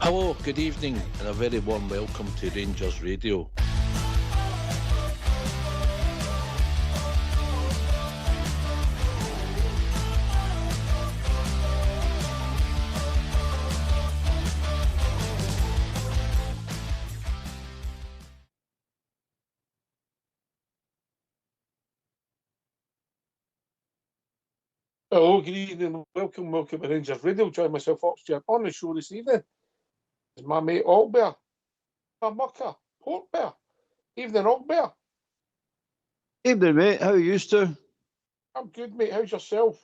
Hello, good evening, and a very warm welcome to Rangers Radio. Hello, good evening, welcome to Rangers Radio. Join myself, Oxford, on the show this evening is my mate Albert, my mucker, Port Bear. Evening, Albert. Evening, mate. How are you, Stu? I'm good, mate. How's yourself?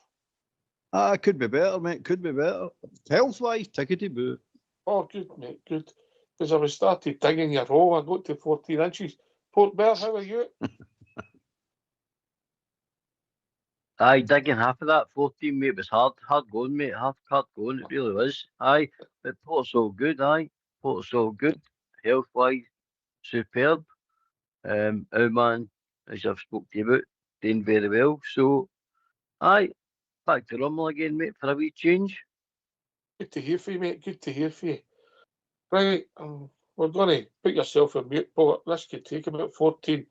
Could be better, mate. Could be better. Health-wise, tickety boo. Oh, good, mate, good. Because I was started digging your hole, I got to 14 inches. Port Bear, how are you? Aye, digging half of that 14, mate, was hard going, mate. Hard going, it really was. Aye, but Port's all good, aye. Port's all good. Health-wise, superb. Our man, as I've spoke to you about, doing very well. So, aye, back to normal again, mate, for a wee change. Good to hear from you, mate. Good to hear from you. Right, we're going to put yourself on mute, but this could take about 14.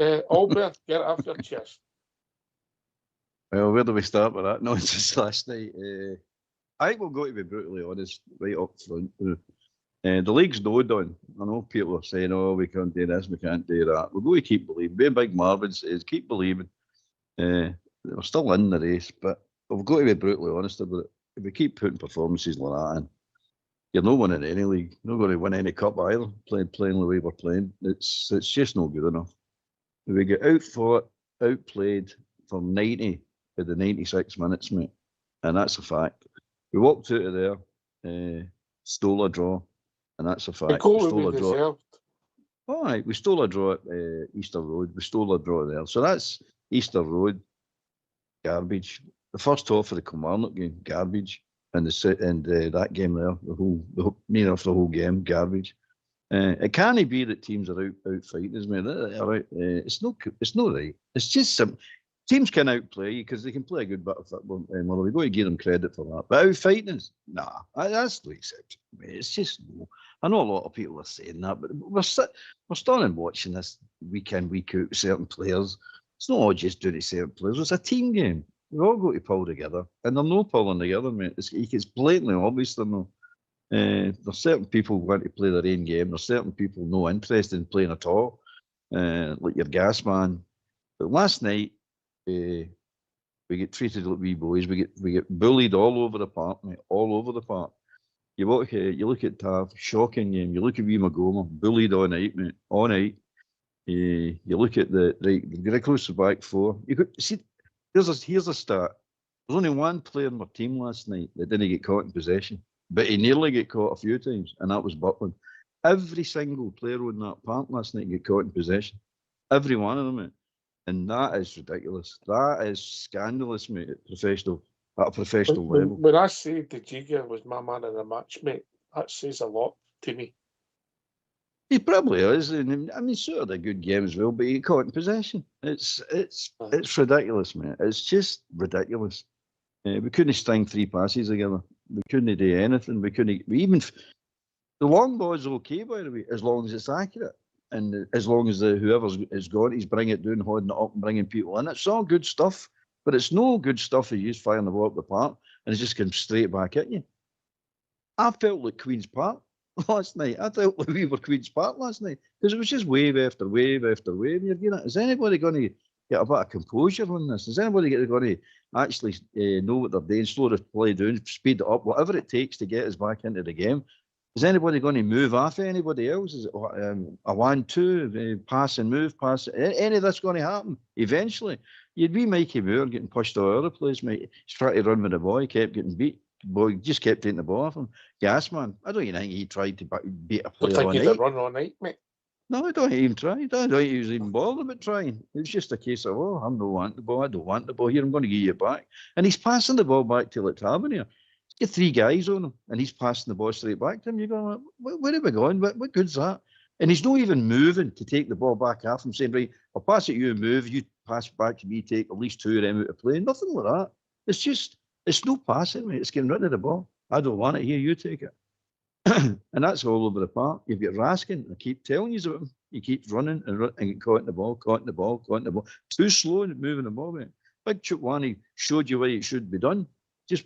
Albert, get it off your chest. Well, where do we start with that nonsense last night? I think we'll go to be brutally honest right up front. The league's no done. I know people are saying, oh, we can't do this, we can't do that. We're going to keep believing. Being Big Marvin says, keep believing. We're still in the race, but we've got to be brutally honest about it. If we keep putting performances like that in, you're not winning any league. You're not going to win any cup either, playing the way we're playing. It's just not good enough. If we get outfought, outplayed for 90 of the 96 minutes, mate, and that's a fact. We walked out of there, stole a draw, and that's a fact. The goal stole we a draw. deserved. All right, we stole a draw at Easter Road. We stole a draw there. So that's Easter Road, garbage. The first half of the Kilmarnock game, garbage. And that game there, the whole game, garbage. It can't be that teams are out fighting us, mate. It's not right. It's just simple. Teams can outplay you because they can play a good bit of football. Well, we've got to give them credit for that. But out fighting us, nah, that's no exception. It's just no. I know a lot of people are saying that, but we're starting watching this week in, week out with certain players. It's not all just doing it to certain players. It's a team game. We've all got to pull together, and they're not pulling together, mate. It's blatantly obvious they're not. There's certain people who want to play their own game. There's certain people no interest in playing at all, like your gas man. But last night, we get treated like wee boys. We get bullied all over the park, mate. All over the park. You look at Tav, shocking game. You look at wee Magoma, bullied all night, mate. All night. You look at the close back four. You could see. Here's a stat. There's only one player in my team last night that didn't get caught in possession, but he nearly got caught a few times, and that was Butland. Every single player on that park last night got caught in possession. Every one of them, mate. And that is ridiculous. That is scandalous, mate, at a professional level. When I say the Jigger was my man of the match, mate, that says a lot to me. He probably is, and I mean, sort of a good game as well, but he got caught in possession. It's ridiculous, mate. It's just ridiculous. We couldn't string 3 passes together. We couldn't do anything. The long ball is okay, by the way, as long as it's accurate. And as long as whoever's is got it, he's bringing it down, holding it up, and bringing people in. It's all good stuff, but it's no good stuff if you just firing the ball up the park and it's just going straight back at you. I felt like Queen's Park last night. I felt like we were Queen's Park last night because it was just wave after wave after wave. Is anybody going to get a bit of composure on this? Is anybody going to actually know what they're doing, slow the play down, speed it up, whatever it takes to get us back into the game? Is anybody going to move off anybody else? Is it a 1-2, pass and move, pass? Any of that's going to happen eventually? You'd be Mikey Moore getting pushed all over the place, mate. He's trying to run with the ball, he kept getting beat. Boy, just kept taking the ball off him. Gasman, I don't even think he tried to beat a player all night. He'd run all night, mate. No, I don't even try. I don't think he was even bothered about trying. It was just a case of, I'm not wanting the ball. I don't want the ball here. I'm going to give you it back. And he's passing the ball back to Tavernier. Get 3 guys on him, and he's passing the ball straight back to him. You're going, where are we going? What good's that? And he's not even moving to take the ball back off him, saying, right, I'll pass it you and move. You pass it back to me, take at least 2 of them out of play. Nothing like that. It's no passing, mate. It's getting rid of the ball. I don't want it here. You take it. And that's all over the park. You've got Raskin, I keep telling you about him. He keeps running and get caught in the ball, caught in the ball, caught in the ball. Too slow in moving the ball, mate. Big Chupwani showed you where it should be done. Just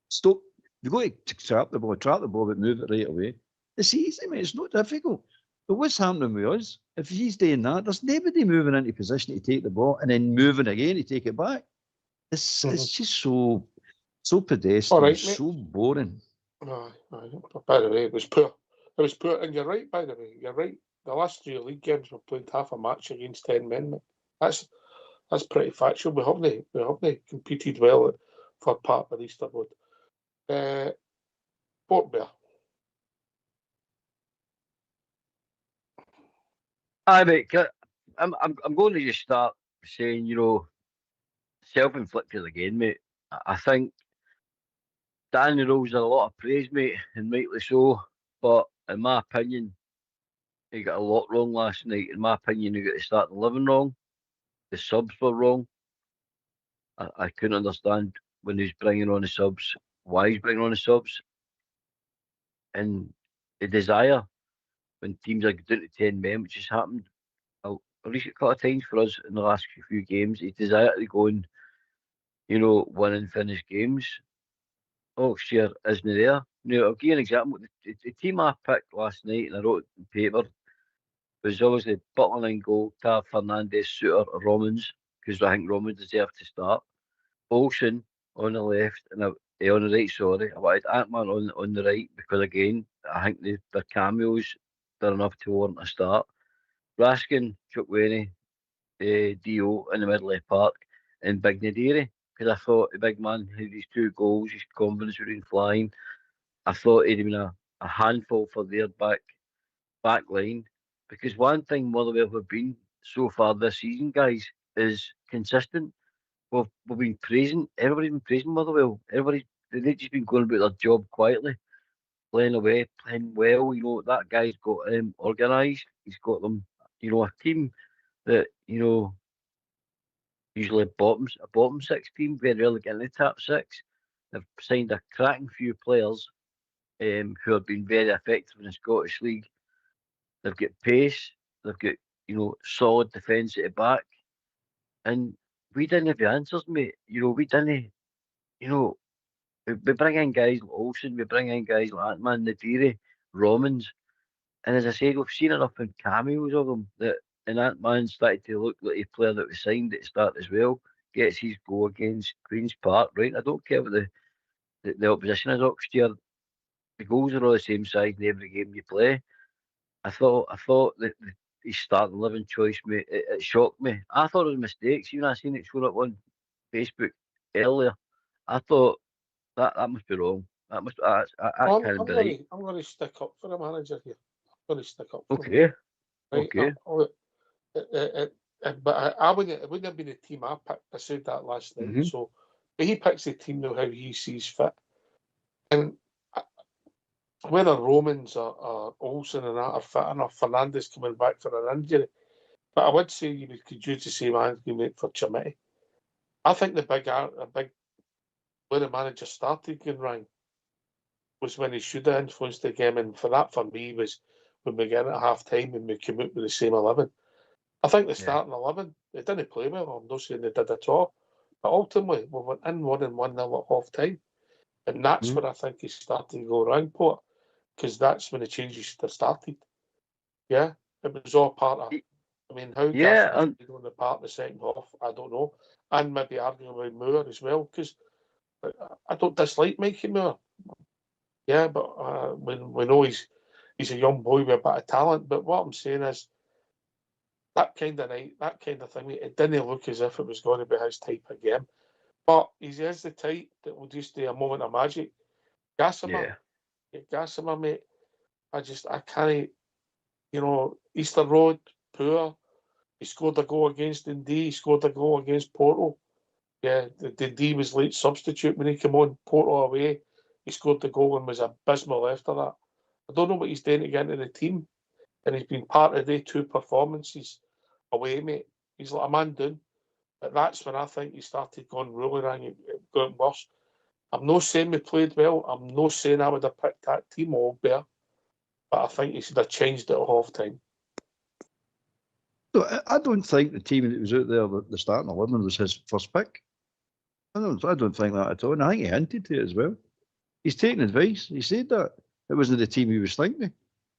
stop. You've got to trap the ball, but move it right away. It's easy, mate. It's not difficult. But what's happening with us, if he's doing that, there's nobody moving into position to take the ball and then moving again to take it back. It's just so pedestrian, All right, so boring. By the way, it was poor. It was poor, and you're right, by the way. You're right. The last 3 league games we played half a match against 10 men. Mate. That's pretty factual. We haven't competed well for part of Easter Road. Port Bear. Aye, mate. I'm going to just start saying, self-inflicted again, mate. I think Danny Rose had a lot of praise, mate, and rightly so. But in my opinion, he got a lot wrong last night. In my opinion, he got the starting 11 wrong. The subs were wrong. I couldn't understand when he was bringing on the subs, why he's bringing on the subs. And the desire when teams are down to 10 men, which has happened at least a couple of times for us in the last few games, he desire to go and, win and finish games. Oh, sure, isn't there? I'll give you an example. The team I picked last night, and I wrote it on paper, was obviously Butler in goal, Tav, Fernandez, Suter, Romans, because I think Romans deserved to start. Olsen on the left, and on the right, sorry. I wanted Ant-Man on the right, because again, I think their cameos, they're enough to warrant a start. Raskin, Chukwueze, Dio in the middle of the park, and Big Nadiri, because I thought the big man had these 2 goals, his confidence would have been flying. I thought he'd been a handful for their back line, because one thing Motherwell have been so far this season, guys, is consistent. We've been everybody's been praising Motherwell. They've just been going about their job quietly, playing away, playing well. That guy's got them organised. He's got them, a team that, usually a bottom 6 team, very rarely get in the top 6. They've signed a cracking few players who have been very effective in the Scottish League. They've got pace, they've got, solid defence at the back. And we didn't have the answers, mate. We didn't, we bring in guys like Olsen, we bring in guys like Ant-Man, Nadiri, Romans. And as I said, we've seen enough in cameos of them that Ant-Man started to look like a player that was signed at the start as well. Gets his goal against Queen's Park, right? I don't care what the opposition is, Oxford. The goals are all the same size in every game you play. I thought that his starting 11 choice, mate, it shocked me. I thought it was mistakes. I seen it show up on Facebook earlier. I thought that must be wrong. That can't be right. I'm going to stick up for the manager here. I'm going to stick up for him. Okay. Right? Okay. But I wouldn't. It wouldn't have been a team I picked. I said that last night. Mm-hmm. So, but he picks the team now how he sees fit, and whether Romans or Olsen and that are fit enough, Fernandez coming back for an injury. But I would say you could use the same argument for Chimiti. I think the big where the manager started getting wrong was when he should have influenced the game, and for me was when we get at half time and we came out with the same 11. I think the starting 11, they didn't play well. I'm not saying they did at all, but ultimately we went in 1-1 at half time, and that's where I think he started to go wrong, Port, because that's when the changes should have started. Yeah, it was all part of. I mean, how Gaffney played on the part in the second half, I don't know, and maybe arguing with Moore as well, because I don't dislike Mikey Moore. Yeah, but we know he's a young boy with a bit of talent. But what I'm saying is that kind of night, that kind of thing, it didn't look as if it was going to be his type of game. But he is the type that will just do a moment of magic. Gassama, mate. I can't. Easter Road, poor. He scored a goal against Dundee. He scored a goal against Porto. Yeah, the Dundee was late substitute when he came on. Porto away. He scored the goal and was abysmal after that. I don't know what he's doing to get into the team. And he's been part of the 2 performances away, mate. He's like a man down. But that's when I think he started going really wrong. It got worse. I'm not saying we played well. I'm not saying I would have picked that team all better. But I think he should have changed it at half time. So I don't think the team that was out there, the starting 11, was his first pick. I don't think that at all. And I think he hinted to it as well. He's taken advice. He said that. It wasn't the team he was thinking.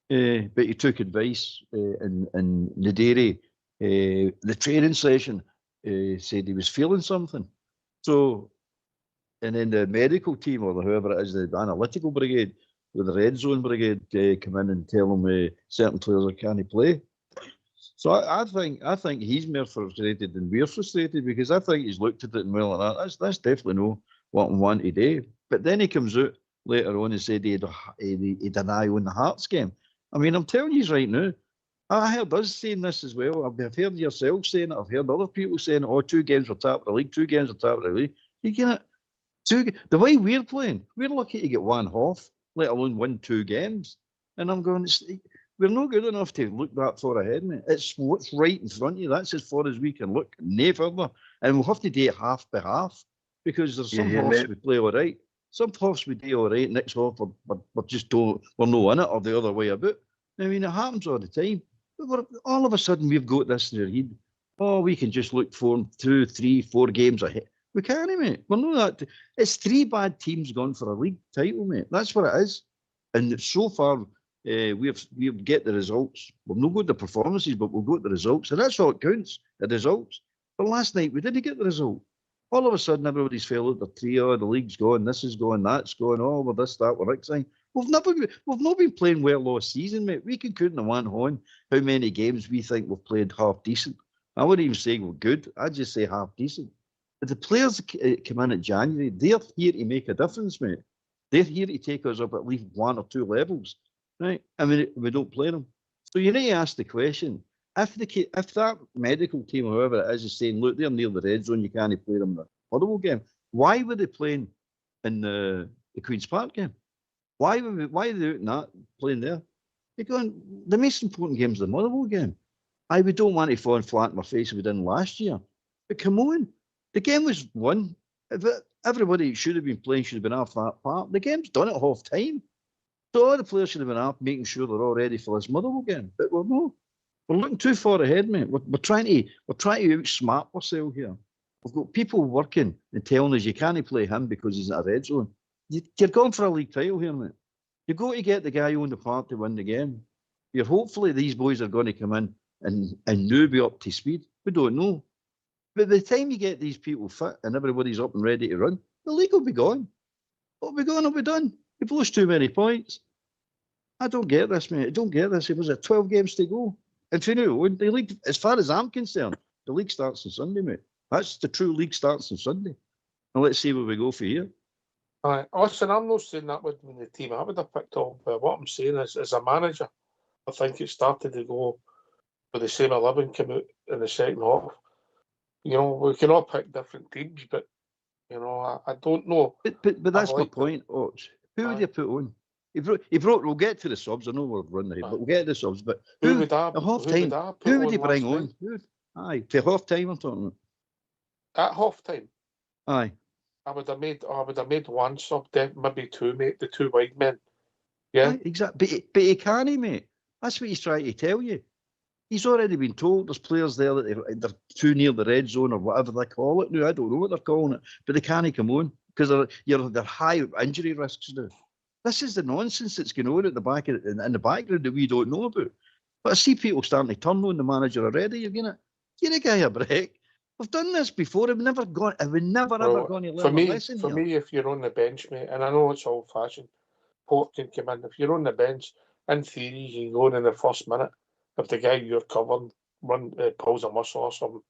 But he took advice in the dairy. The training session said he was feeling something. So, and then the medical team, or whoever it is, the analytical brigade, or the red zone brigade, come in and tell him certain players can't play. So I think he's more frustrated than we're frustrated, because I think he's looked at it and well, that's definitely no what I want to do. But then he comes out later on and said he'd an eye on the Hearts game. I mean, I'm telling you right now, I heard us saying this as well. I've heard yourself saying it. I've heard other people saying, "Oh, 2 games for top of the league, 2 games for top of the league." You get it. The way we're playing, we're lucky to get 1 half, let alone win 2 games. And I'm going, we're not good enough to look that far ahead, mate. It's what's right in front of you. That's as far as we can look, no further. And we'll have to do it half by half, because there's some halves we play all right. Some halves we do all right. Next half we're just we're not in it, or the other way about. I mean, it happens all the time. But all of a sudden we've got this in our head. Oh, we can just look for 2, 3, 4 games ahead. We can't, mate. We're not that. It's 3 bad teams gone for a league title, mate. That's what it is. And so far, we've get the results. We've not got the performances, but we've got the results, and that's all it counts. The results. But last night we didn't get the result. All of a sudden, everybody's fell out the trio. The league's gone. This is going. That's going. Oh, we're this, that, we're next thing. We've not been playing well all season, mate. We can count in one hand how many games we think we've played half decent. I wouldn't even say we're good. I'd just say half decent. But the players that come in at January, they're here to make a difference, mate. They're here to take us up at least 1 or 2 levels, right? I mean, we don't play them. So you need to ask the question, if that medical team or whoever it is saying, look, they're near the red zone, you can't play them in the Motherwell game, why were they playing in the Queen's Park game? Why are they not playing there? They're going, the most important game is the Motherwell game. We don't want to fall flat in my face as we did last year. But come on, the game was won. Everybody should have been playing, should have been off that part. The game's done at half time. So all the players should have been off, making sure they're all ready for this Motherwell game. But we're not. We're looking too far ahead, mate. We're trying to outsmart ourselves here. We've got people working and telling us you can't play him because he's in a red zone. You're going for a league title here, mate. You've got to get the guy on the park to win the game. Hopefully these boys are going to come in and now be up to speed. We don't know. But by the time you get these people fit and everybody's up and ready to run, the league will be gone. It'll be gone, it'll be done. You've lost too many points. I don't get this, mate. I don't get this. It was 12 games to go. And you know, the league, as far as I'm concerned, the league starts on Sunday, mate. That's the true league starts on Sunday. And let's see where we go for here. Aye, listen, I'm not saying that would have been the team I would have picked up, but what I'm saying is, as a manager, I think it started to go with the same 11 come out in the second half. You know, we can all pick different teams, but, you know, I don't know. But that's my point, Ox. Who would you put on? He brought. We'll get to the subs. I know we're running ahead, but we'll get to the subs. But who would he bring on? Aye, to half time, I'm talking about. At half time? Aye. I would have made 1 sub, maybe 2, mate, the 2 wide men. Yeah. Aye, exactly. But he can't, mate. That's what he's trying to tell you. He's already been told there's players there that they're too near the red zone or whatever they call it now. I don't know what they're calling it, but they can't come on because they're high injury risks now. This is the nonsense that's going on at the back in the background that we don't know about. But I see people starting to turn on the manager already. You're gonna give a guy a break. We've done this before. We've never ever going to learn a lesson here. For me, if you're on the bench, mate, and I know it's old fashioned, Port can come in. If you're on the bench, in theory, you can go in the first minute if the guy you're covering pulls a muscle or something.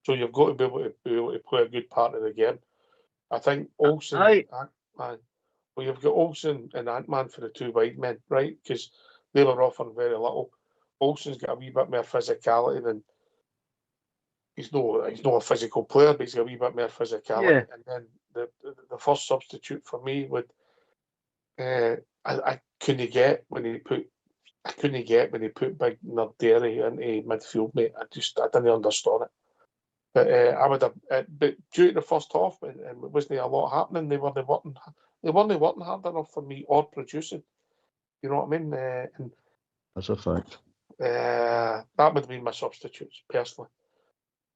So you've got to be able to play a good part of the game. I think Olsen, well, you've got Olsen and Ant-Man for the 2 wide men, right? Because they were offering very little. Olsen's got a wee bit more physicality than he's not a physical player, but he's got a wee bit more physicality. Yeah. And then the first substitute for me would I couldn't get when he put Big Nerd Dairy into midfield, mate. I didn't understand it. But I would have, but due to the first half, and it wasn't a lot happening. They weren't working hard enough for me or producing. You know what I mean? And That's a fact. that would have been my substitutes personally.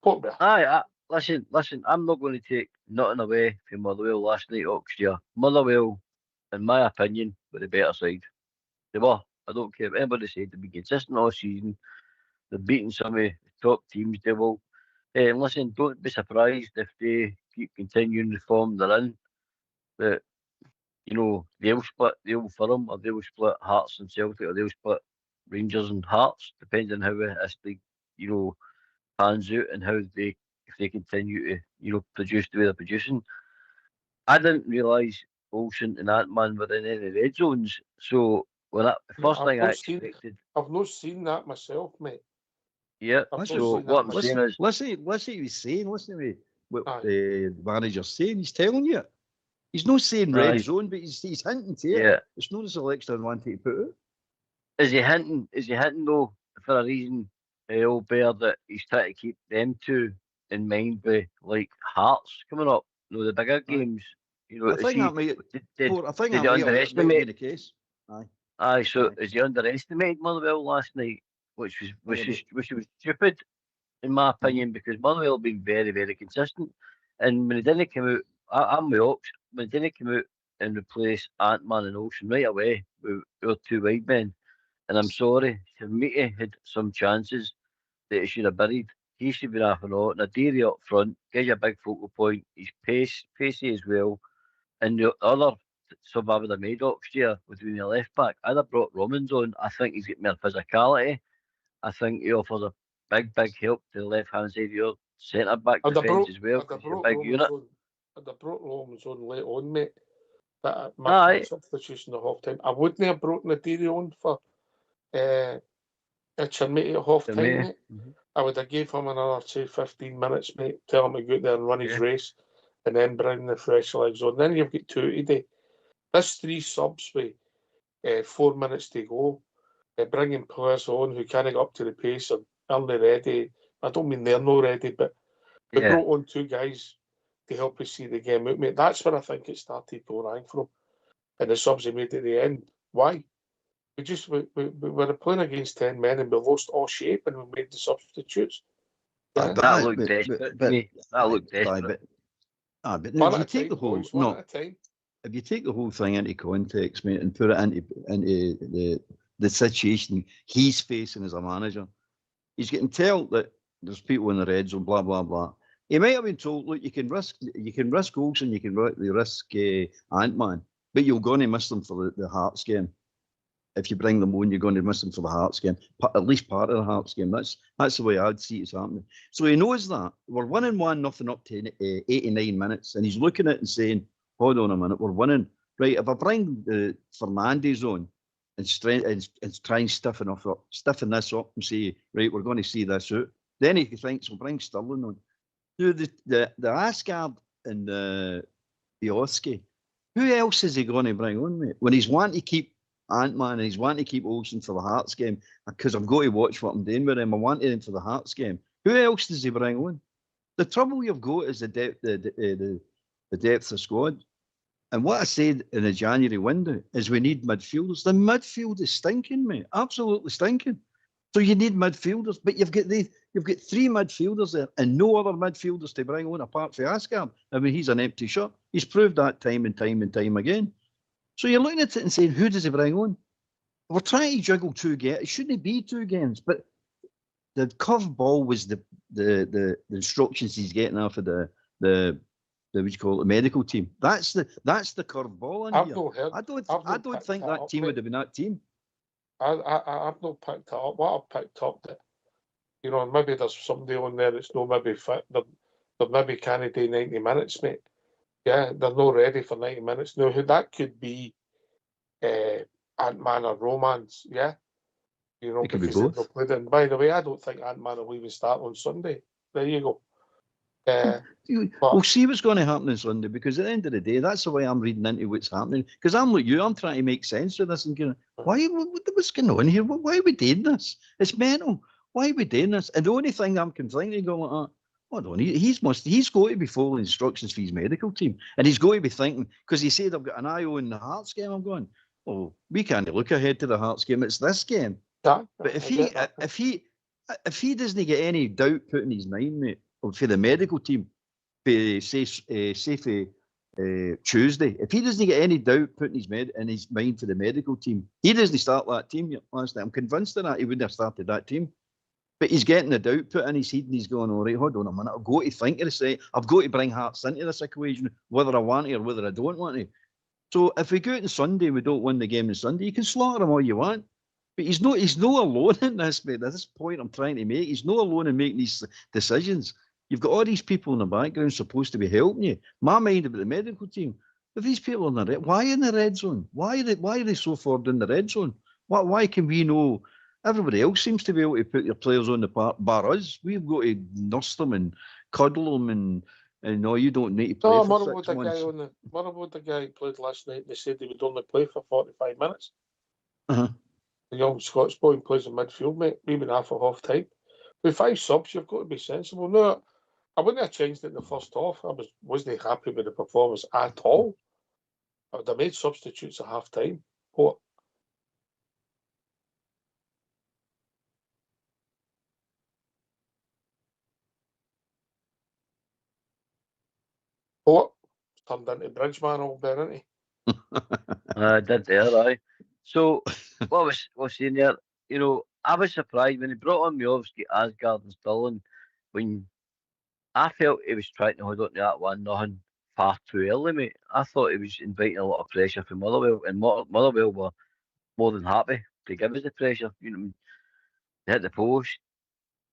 Portbear. Aye, listen, I'm not going to take nothing away from Motherwell last night, Oxford. Motherwell, in my opinion, were the better side. They were. I don't care if anybody said they've been consistent all season. They're beating some of the top teams they will. And listen, don't be surprised if they keep continuing the form they're in. But, you know, they'll split the Old Firm, or they'll split Hearts and Celtic, or they'll split Rangers and Hearts, depending on how this league, you know, pans out and how they, if they continue to, you know, produce the way they're producing. I didn't realise Olsen and Ant-Man were in any red zones. So, well, the first thing I expected. I've not seen that myself, mate. Yeah. So what I'm saying is, listen what he's saying. Listen to what the manager's saying. He's telling you. He's not saying red zone, but he's hinting to it. Yeah. It's not a selection I wanted to put out. Is he hinting though for a reason, old Bear, that he's trying to keep them two in mind with like Hearts coming up? You know, the bigger games. You know, I think that might did he underestimate the case. Aye. So is he underestimated Motherwell last night, which was stupid, in my opinion, because Motherwell have been very, very consistent. And when he didn't come out, I'm with Ox, when he didn't come out and replace Ant-Man and Olsen right away with our two wide men, and I'm sorry, Meaty had some chances that he should have buried. He should be half an hour. Nadiri up front, get you a big focal point. He's pacey as well. And the other sub I would have made Oxford between the left back, I'd have brought Romans on. I think he's got more physicality. I think he offers a big help to the left hand side of your centre back defence as well. Big unit. I'd have brought Romans on late on, mate. That my substitution at half time. I wouldn't have brought Nadiri on for Meaty at half time, mate. I would have gave him another, say, 15 minutes, mate. Tell him to go out there and run his race, and then bring the fresh legs on. Then you've got two today. That's 3 subs with 4 minutes to go. Bringing players on who can't get up to the pace and aren't ready. I don't mean they're not ready, but we brought on 2 guys to help us see the game out, mate. That's where I think it started to rank from. And the subs he made at the end. Why? We were playing against 10 men and we lost all shape and we made the substitutes. That looked desperate. That looked desperate. But if you take the whole if you take the whole thing into context, mate, and put it into the situation he's facing as a manager, he's getting told that there's people in the red zone, blah blah blah. He might have been told, look, you can risk Olsen, you can risk Ant-Man, but you're going to miss them for the Hearts game. If you bring them on, you're going to miss them for the Hearts game, at least part of the Hearts game. That's the way I'd see it happening. So he knows that. We're winning 1-0 up to 89 minutes, and he's looking at it and saying, hold on a minute, we're winning. Right, if I bring Fernandes on and try and stiffen this up and say, right, we're going to see this out, then he thinks, we'll bring Sterling on. The Asgard and the Oski, who else is he going to bring on, mate? When he's wanting to keep Ant-Man and he's wanting to keep Olsen for the Hearts game, because I've got to watch what I'm doing with him. I wanted him for the Hearts game. Who else does he bring on? The trouble you've got is the depth of squad. And what I said in the January window is we need midfielders. The midfield is stinking, mate. Absolutely stinking. So you need midfielders, but you've got 3 midfielders there and no other midfielders to bring on apart from Asgard. I mean, he's an empty shot. He's proved that time and time again. So you're looking at it and saying, who does he bring on? We're trying to juggle 2 games. It shouldn't be 2 games, but the curve ball was the instructions he's getting off of the what you call it, the medical team. That's the curve ball in here. I don't think that team would have been that team. I've not picked it up. What I've picked up that, you know, maybe there's somebody on there that's not maybe fit. They're maybe can't do 90 minutes, mate. Yeah, they're not ready for 90 minutes. Now, who that could be, Ant-Man or Romance, yeah? You know, it could be both. And by the way, I don't think Ant-Man will even start on Sunday. There you go. We'll see what's going to happen on Sunday, because at the end of the day, that's the way I'm reading into what's happening. Because I'm like you, I'm trying to make sense of this and going, what's going on here? Why are we doing this? It's mental. Why are we doing this? And the only thing I'm complaining going like that, Hold on, he's got to be following instructions for his medical team, and he's got to be thinking, because he said, I've got an eye on the Hearts game. I'm going, oh, we can't look ahead to the Hearts game. It's this game. Yeah, But if he doesn't get any doubt put in his mind, mate, for the medical team, say for Tuesday, if he doesn't get any doubt put in his mind for the medical team, he doesn't start that team last night. I'm convinced of that. He wouldn't have started that team. But he's getting the doubt put in his head, and he's going, all right, hold on a minute, I've got to think of this. I've got to bring Hearts into this equation, whether I want to or whether I don't want to. So if we go out on Sunday and we don't win the game on Sunday, you can slaughter him all you want. But he's not alone in this, mate. At this point I'm trying to make, he's not alone in making these decisions. You've got all these people in the background supposed to be helping you. My mind about the medical team, if these people are in the why in the red zone? Why are they so far in the red zone? Why can we know? Everybody else seems to be able to put their players on the park, bar us. We've got to nurse them and cuddle them and no, you don't need to play for 6 months. What about the guy who played last night? They said he would only play for 45 minutes. Uh-huh. The young Scots boy plays in midfield, mate, maybe half at half time. With 5 subs, you've got to be sensible. No, I wouldn't have changed it in the first half. I wasn't happy with the performance at all. I would have made substitutes at half time. But turned into Bridgeman all there, isn't he? Did there, aye. So, what was saying there? You know, I was surprised when he brought on Miovski, Asgard and Stirling, when I felt he was trying to hold on to that 1-0 far too early, mate. I thought he was inviting a lot of pressure from Motherwell, and Motherwell were more than happy to give us the pressure. You know, they hit the post.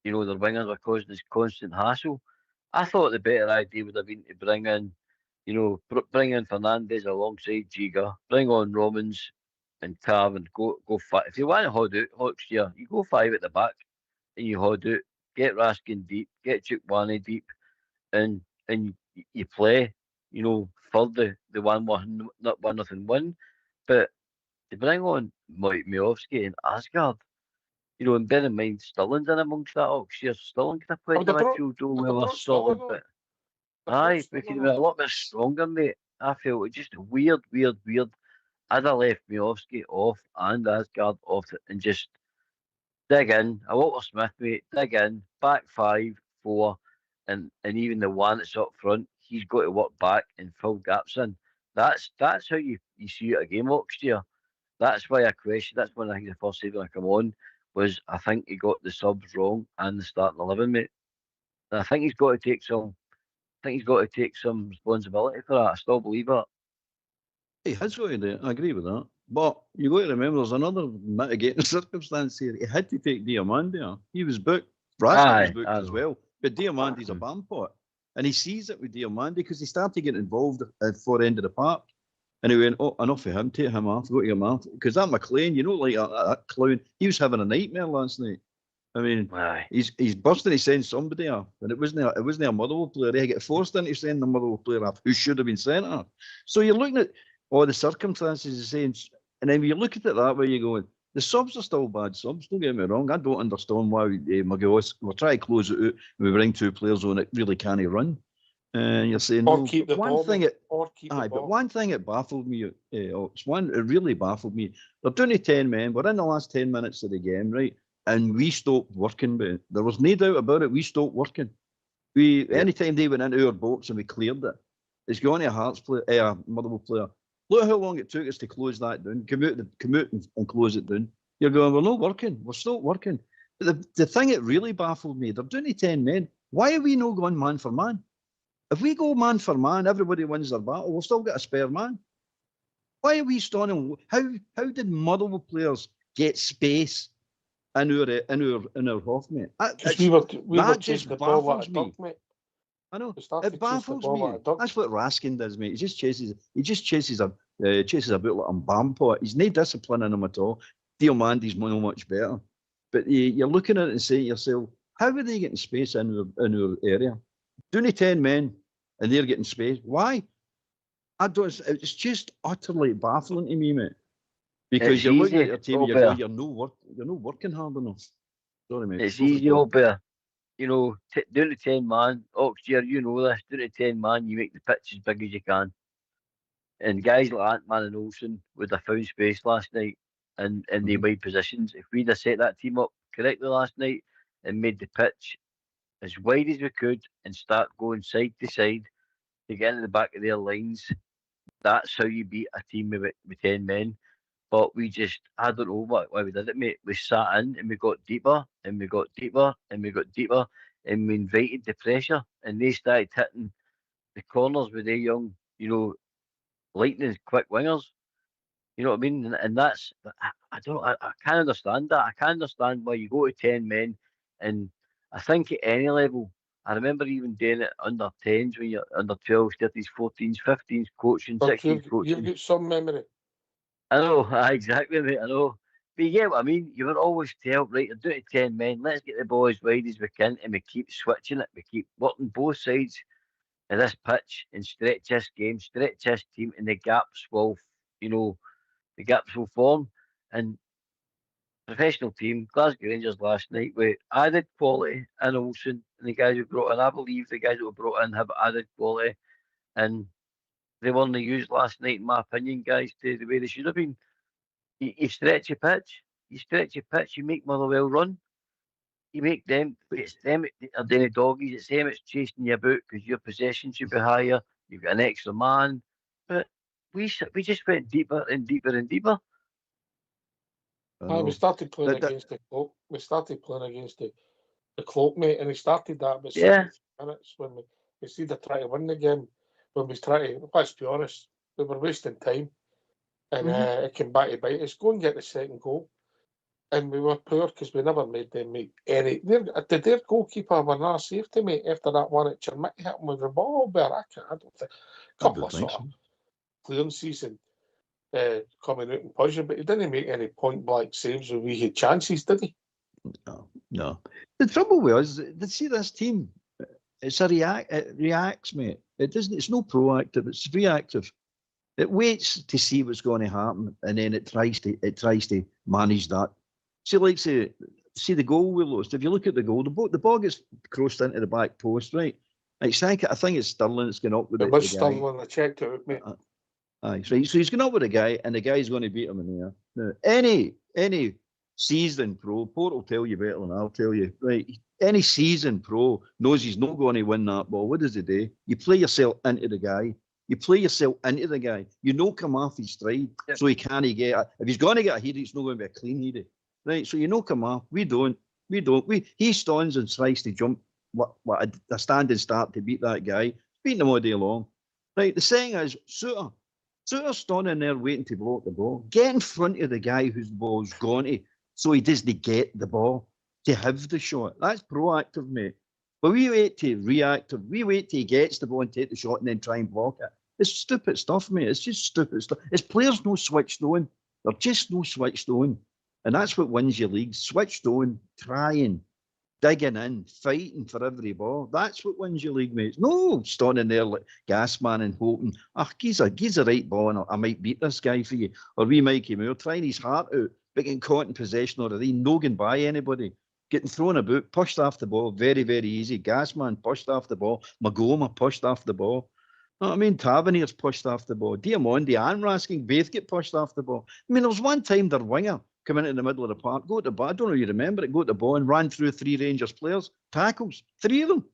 You know, their wingers were causing this constant hassle. I thought the better idea would have been to bring in, you know, bring in Fernandes alongside Giga, bring on Romans and Cav and go 5. If you want to hold out Hawksteer, you go 5 at the back and you hold out, get Raskin deep, get Chukwane deep, and you play, you know, for the 1-1, not 1-0 win. But to bring on Miovski and Asgard, you know, and bear in mind Stirling's in amongst that Hawksteer. Stirling could have played the midfield role where we're solid, but aye, we could have been a lot bit stronger, mate. I feel it's just weird. I'd have left Miovski off and Asgard off and just dig in. A Walter Smith, mate, dig in, back 5, 4, and even the one that's up front, he's got to work back and fill gaps in. That's how you see it a game, Hawksteer. That's why I question. That's when I think the first saving I come on was I think he got the subs wrong and the starting 11, mate. And I think he's got to take some. I think he's got to take some responsibility for that. I still believe that. He has got to do it. I agree with that. But you got to remember, there's another mitigating circumstance here. He had to take Diamandi. He was booked. Raskin was booked as well. But Diamandi's a bampot. And he sees it with Diamandi because he started getting involved at the far end of the park. And he went, oh, enough of him, take him off, go to him off. Because that McLean, you know, like that clown, he was having a nightmare last night. I mean, he's bursting to send somebody off. And it wasn't a Motherwell player. He got forced into sending the Motherwell player off who should have been sent off. So you're looking at all the circumstances, and then when you look at it that way, you're going, the subs are still bad subs, don't get me wrong. I don't understand why we're trying to close it out and we bring 2 players on that really can't run. And you're saying, or no, keep the ball. But one thing it baffled me, it really baffled me. They're down to 10 men. We're in the last 10 minutes of the game, right? And we stopped working, but there was no doubt about it. We stopped working. Anytime they went into our box and we cleared it, it's going to a Hearts player, a Motherwell player. Look how long it took us to close that down, come out and close it down. You're going, we're not working. We're still working. But the thing that really baffled me, they're down to 10 men. Why are we not going man for man? If we go man for man, everybody wins their battle. We'll still get a spare man. Why are we standing? How did Motherwell players get space in our half, mate? That just baffles me. I know it baffles me. That's what Raskin does, mate. He just chases a bit like a bampot. He's no discipline in him at all. Diamandi's not much better. But you're looking at it and saying to yourself, how are they getting space in our area? Only 10 men, and they're getting space. Why? It's just utterly baffling to me, mate. Because you're looking at your team, you're not working hard enough. Sorry, mate. It's easy, Albert. down to 10 man, Oxyear, you know this, down to 10 man, you make the pitch as big as you can. And guys like Ant-Man and Olsen would have found space last night in the wide positions. If we'd have set that team up correctly last night and made the pitch as wide as we could and start going side to side to get into the back of their lines, that's how you beat a team with 10 men. But we just, I don't know why we did it, mate. We sat in and we got deeper and we got deeper and we got deeper and we invited the pressure and they started hitting the corners with their young, lightning quick wingers. You know what I mean? And that's, I can't understand that. I can't understand why you go to 10 men. And I think at any level, I remember even doing it under 10s when you're under 12s, 13s, 14s, 15s, coaching, But 16s, coaching. you've got some memory. I know, exactly, mate, I know. But you get what I mean? You would always tell, right, you're doing to 10 men, let's get the ball as wide as we can, and we keep switching it. We keep working both sides of this pitch and stretch this game, stretch this team, and the gaps will form. And professional team, Glasgow Rangers last night, with added quality in Olsen and the guys who brought in. I believe the guys who were brought in have added quality, and they weren't used last night, in my opinion, guys, to the way they should have been. You stretch your pitch, you make Motherwell run, you make them, it's them are doing the doggies, it's them it's chasing you about because your possession should be higher, you've got an extra man, but we just went deeper and deeper and deeper. We started playing against the clock. We started playing against the clock, mate, and we started that about 70 minutes when we instead of trying to win the game, when we was trying to, let's be honest, we were wasting time. And it came back to bite us. Go and get the second goal. And we were poor because we never made them make any. Their goalkeeper were not safe to me after that one at Chermick hit him with the ball. But I don't think. A couple of sort of clearances and coming out and pushing, but he didn't make any point blank saves when we had chances, did he? No. The trouble was, see this team, it reacts, mate. It doesn't. It's no proactive. It's reactive. It waits to see what's going to happen, and then it tries to manage that. See the goal we lost. If you look at the goal, the ball gets crossed into the back post, right? I think it's Sterling that's going up with it. It was Sterling. I checked it out, mate. Aye, so he's going up with a guy, and the guy's going to beat him in there. Now, any seasoned pro, Port will tell you better than I'll tell you, right? Any seasoned pro knows he's not going to win that ball. What does he do? You play yourself into the guy. You knock him off his stride so he can't get it. If he's going to get a header, it's not going to be a clean header. Right? So you knock him off. We don't. He stands and tries to jump a standing start to beat that guy. Beating him all day long. Right? The saying is, Suter's standing there waiting to block the ball. Get in front of the guy whose ball's gone to so he doesn't get the ball to have the shot. That's proactive, mate. But we wait to reactive. We wait till he gets the ball and take the shot and then try and block it. It's stupid stuff, mate. It's just stupid stuff. It's players no switched on. They're just no switched on. And that's what wins your league. Switched on, trying, digging in, fighting for every ball. That's what wins your league, mate. No standing there like gas man and hoping, he's a right ball and I might beat this guy for you. Or we Mikey Moore trying his heart out, but getting caught in possession or no getting by anybody. Getting thrown about, pushed off the ball, very, very easy. Gasman pushed off the ball. Magoma pushed off the ball. You know what I mean? Tavernier's pushed off the ball. Diamondi and Raskin both get pushed off the ball. I mean, there was one time their winger come into the middle of the park, go to the ball, I don't know if you remember it, go to the ball and ran through 3 Rangers players, tackles, 3 of them.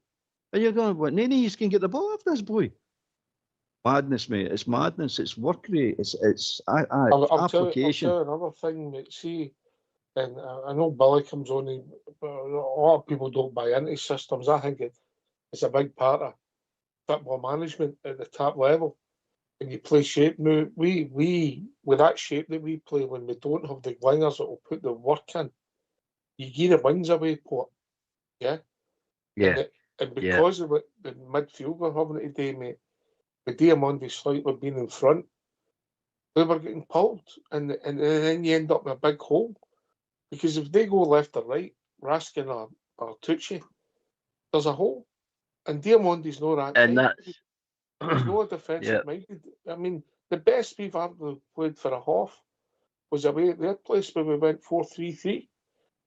And you're going, what, none of you can get the ball off this boy? Madness, mate. It's madness. It's work rate. It's application. I'll tell you another thing, mate. See, and I know Billy comes on, but a lot of people don't buy into systems. I think it's a big part of football management at the top level. And you play shape. Now, we with that shape that we play, when we don't have the wingers that will put the work in, you give the wings away, Port. Yeah? Yeah. And because of it, the midfield we're having today, mate, with Diamondi slightly being in front, they were getting pulled. And then you end up with a big hole. Because if they go left or right, Raskin or Tucci, there's a hole. And Diamondi's not that. And that's... He's not defensive minded. I mean, the best we've ever played for a half was away at their place where we went 4-3-3.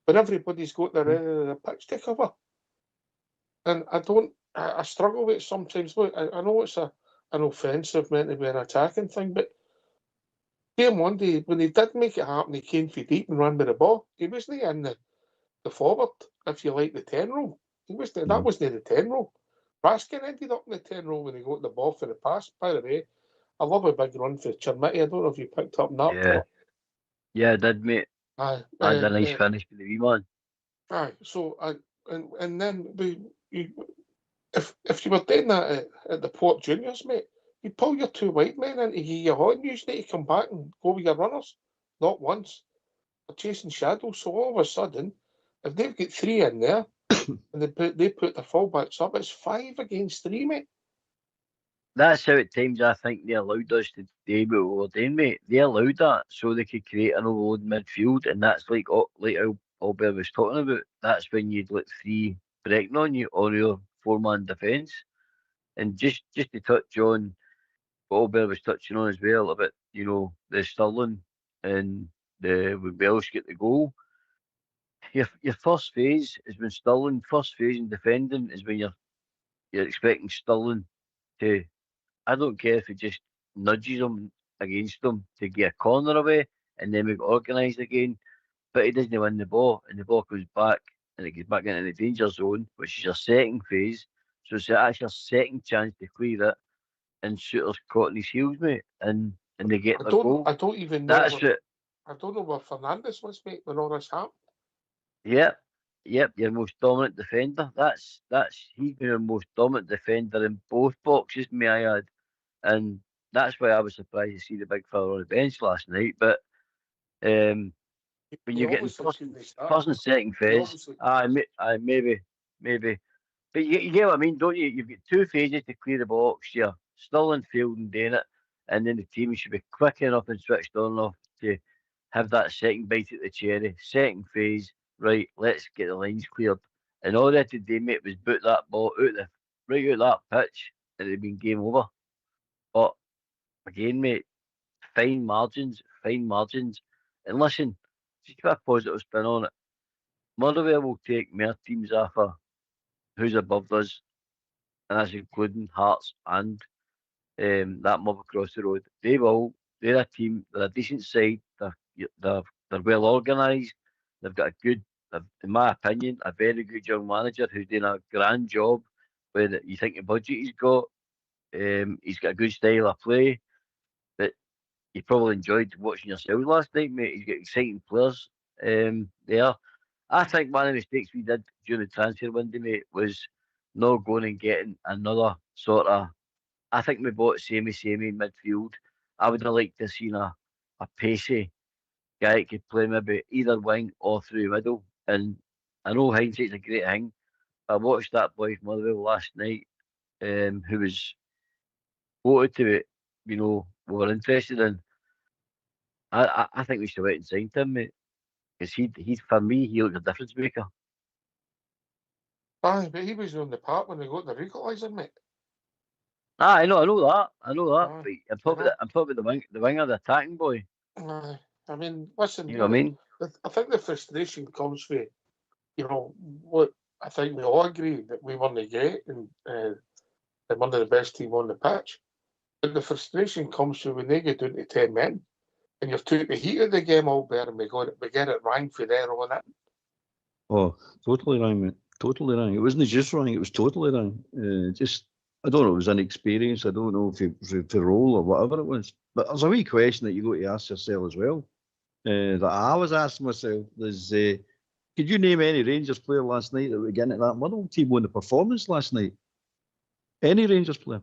But everybody's got their end of the pitch to cover. And I struggle with it sometimes. Look, I know it's an offensive meant to be an attacking thing, but game one day, when he did make it happen, he came for deep and ran with the ball. He wasn't in the forward, if you like, the 10 role. That wasn't the 10 role. Raskin ended up in the 10 role when he got the ball for the pass. By the way, I love a big run for Chermity. I don't know if you picked up on that. Yeah. Yeah, I did, mate. Aye. I had a nice finish for the wee man. Aye. So, and then if you were doing that at the Port Juniors, mate, you pull your two white men into your horn. You need to come back and go with your runners. Not once. They're chasing shadows. So all of a sudden, if they've got 3 in there and they put their fullbacks up, it's 5 against 3, mate. That's how at times I think they allowed us to do what we were doing, mate. They allowed that so they could create an overload midfield, and that's like how Albert was talking about. That's when you'd let 3 breaking on you or your 4-man defence. And just to touch on what Albert was touching on as well about, the Stirling and when Welsh get the goal. Your first phase is when Stirling, first phase in defending is when you're expecting Stirling to, I don't care if he just nudges him against them to get a corner away and then we get organised again, but he doesn't win the ball and the ball comes back and it gets back into the danger zone, which is your second phase. So it's actually your second chance to clear it and Shooter's caught in his heels, mate, and they get the goal. I don't even know. That's it. I don't know where Fernandes was, mate, when all this happened. Yep, your most dominant defender. That's he's been your most dominant defender in both boxes, may I add. And that's why I was surprised to see the big fella on the bench last night. But when you're getting first and second phase, maybe. But you get what I mean, don't you? You've got 2 phases to clear the box. You're still in field and doing it, and then the team should be quick enough and switched on enough to have that second bite at the cherry. Second phase, right? Let's get the lines cleared. And all they had to do, mate, was boot that ball right out that pitch, and it'd been game over. But again, mate, fine margins. And listen, just put a positive spin on it. Motherwell will take more teams off her who's above us, and that's including Hearts and that mob across the road. They will. They're a team. They're a decent side. They're well organised. They've got a good, in my opinion, a very good young manager who's doing a grand job. Where you think the budget he's got, he's got a good style of play. But you probably enjoyed watching yourself last night, mate. He's got exciting players there. I think one of the mistakes we did during the transfer window, mate, was not going and getting another sort of. I think we bought samey midfield. I would have liked to have seen a pacey guy that could play maybe either wing or through the middle. And I know hindsight's a great thing. I watched that boy from Motherwell last night, who was voted to it, we were interested in. I think we should wait and sign him, mate. Because he's for me, he looks a difference maker. Aye, but he was on the park when they got the equaliser, mate. I know that. Aye, But I'm talking about the winger, the attacking boy. Aye. I mean, listen. You know what I mean? I think the frustration comes with, what I think we all agree that we weren't great and one of the best team on the pitch. But the frustration comes from when they get down to 10 men and you've took the heat of the game all better and we get it wrong for there on it. Oh, totally wrong, mate. Totally wrong. It wasn't just wrong, it was totally wrong. I don't know, it was inexperience. I don't know if it was the role or whatever it was. But there's a wee question that you got to ask yourself as well. That I was asking myself is, could you name any Rangers player last night that would get into that Motherwell team on the performance last night? Any Rangers player?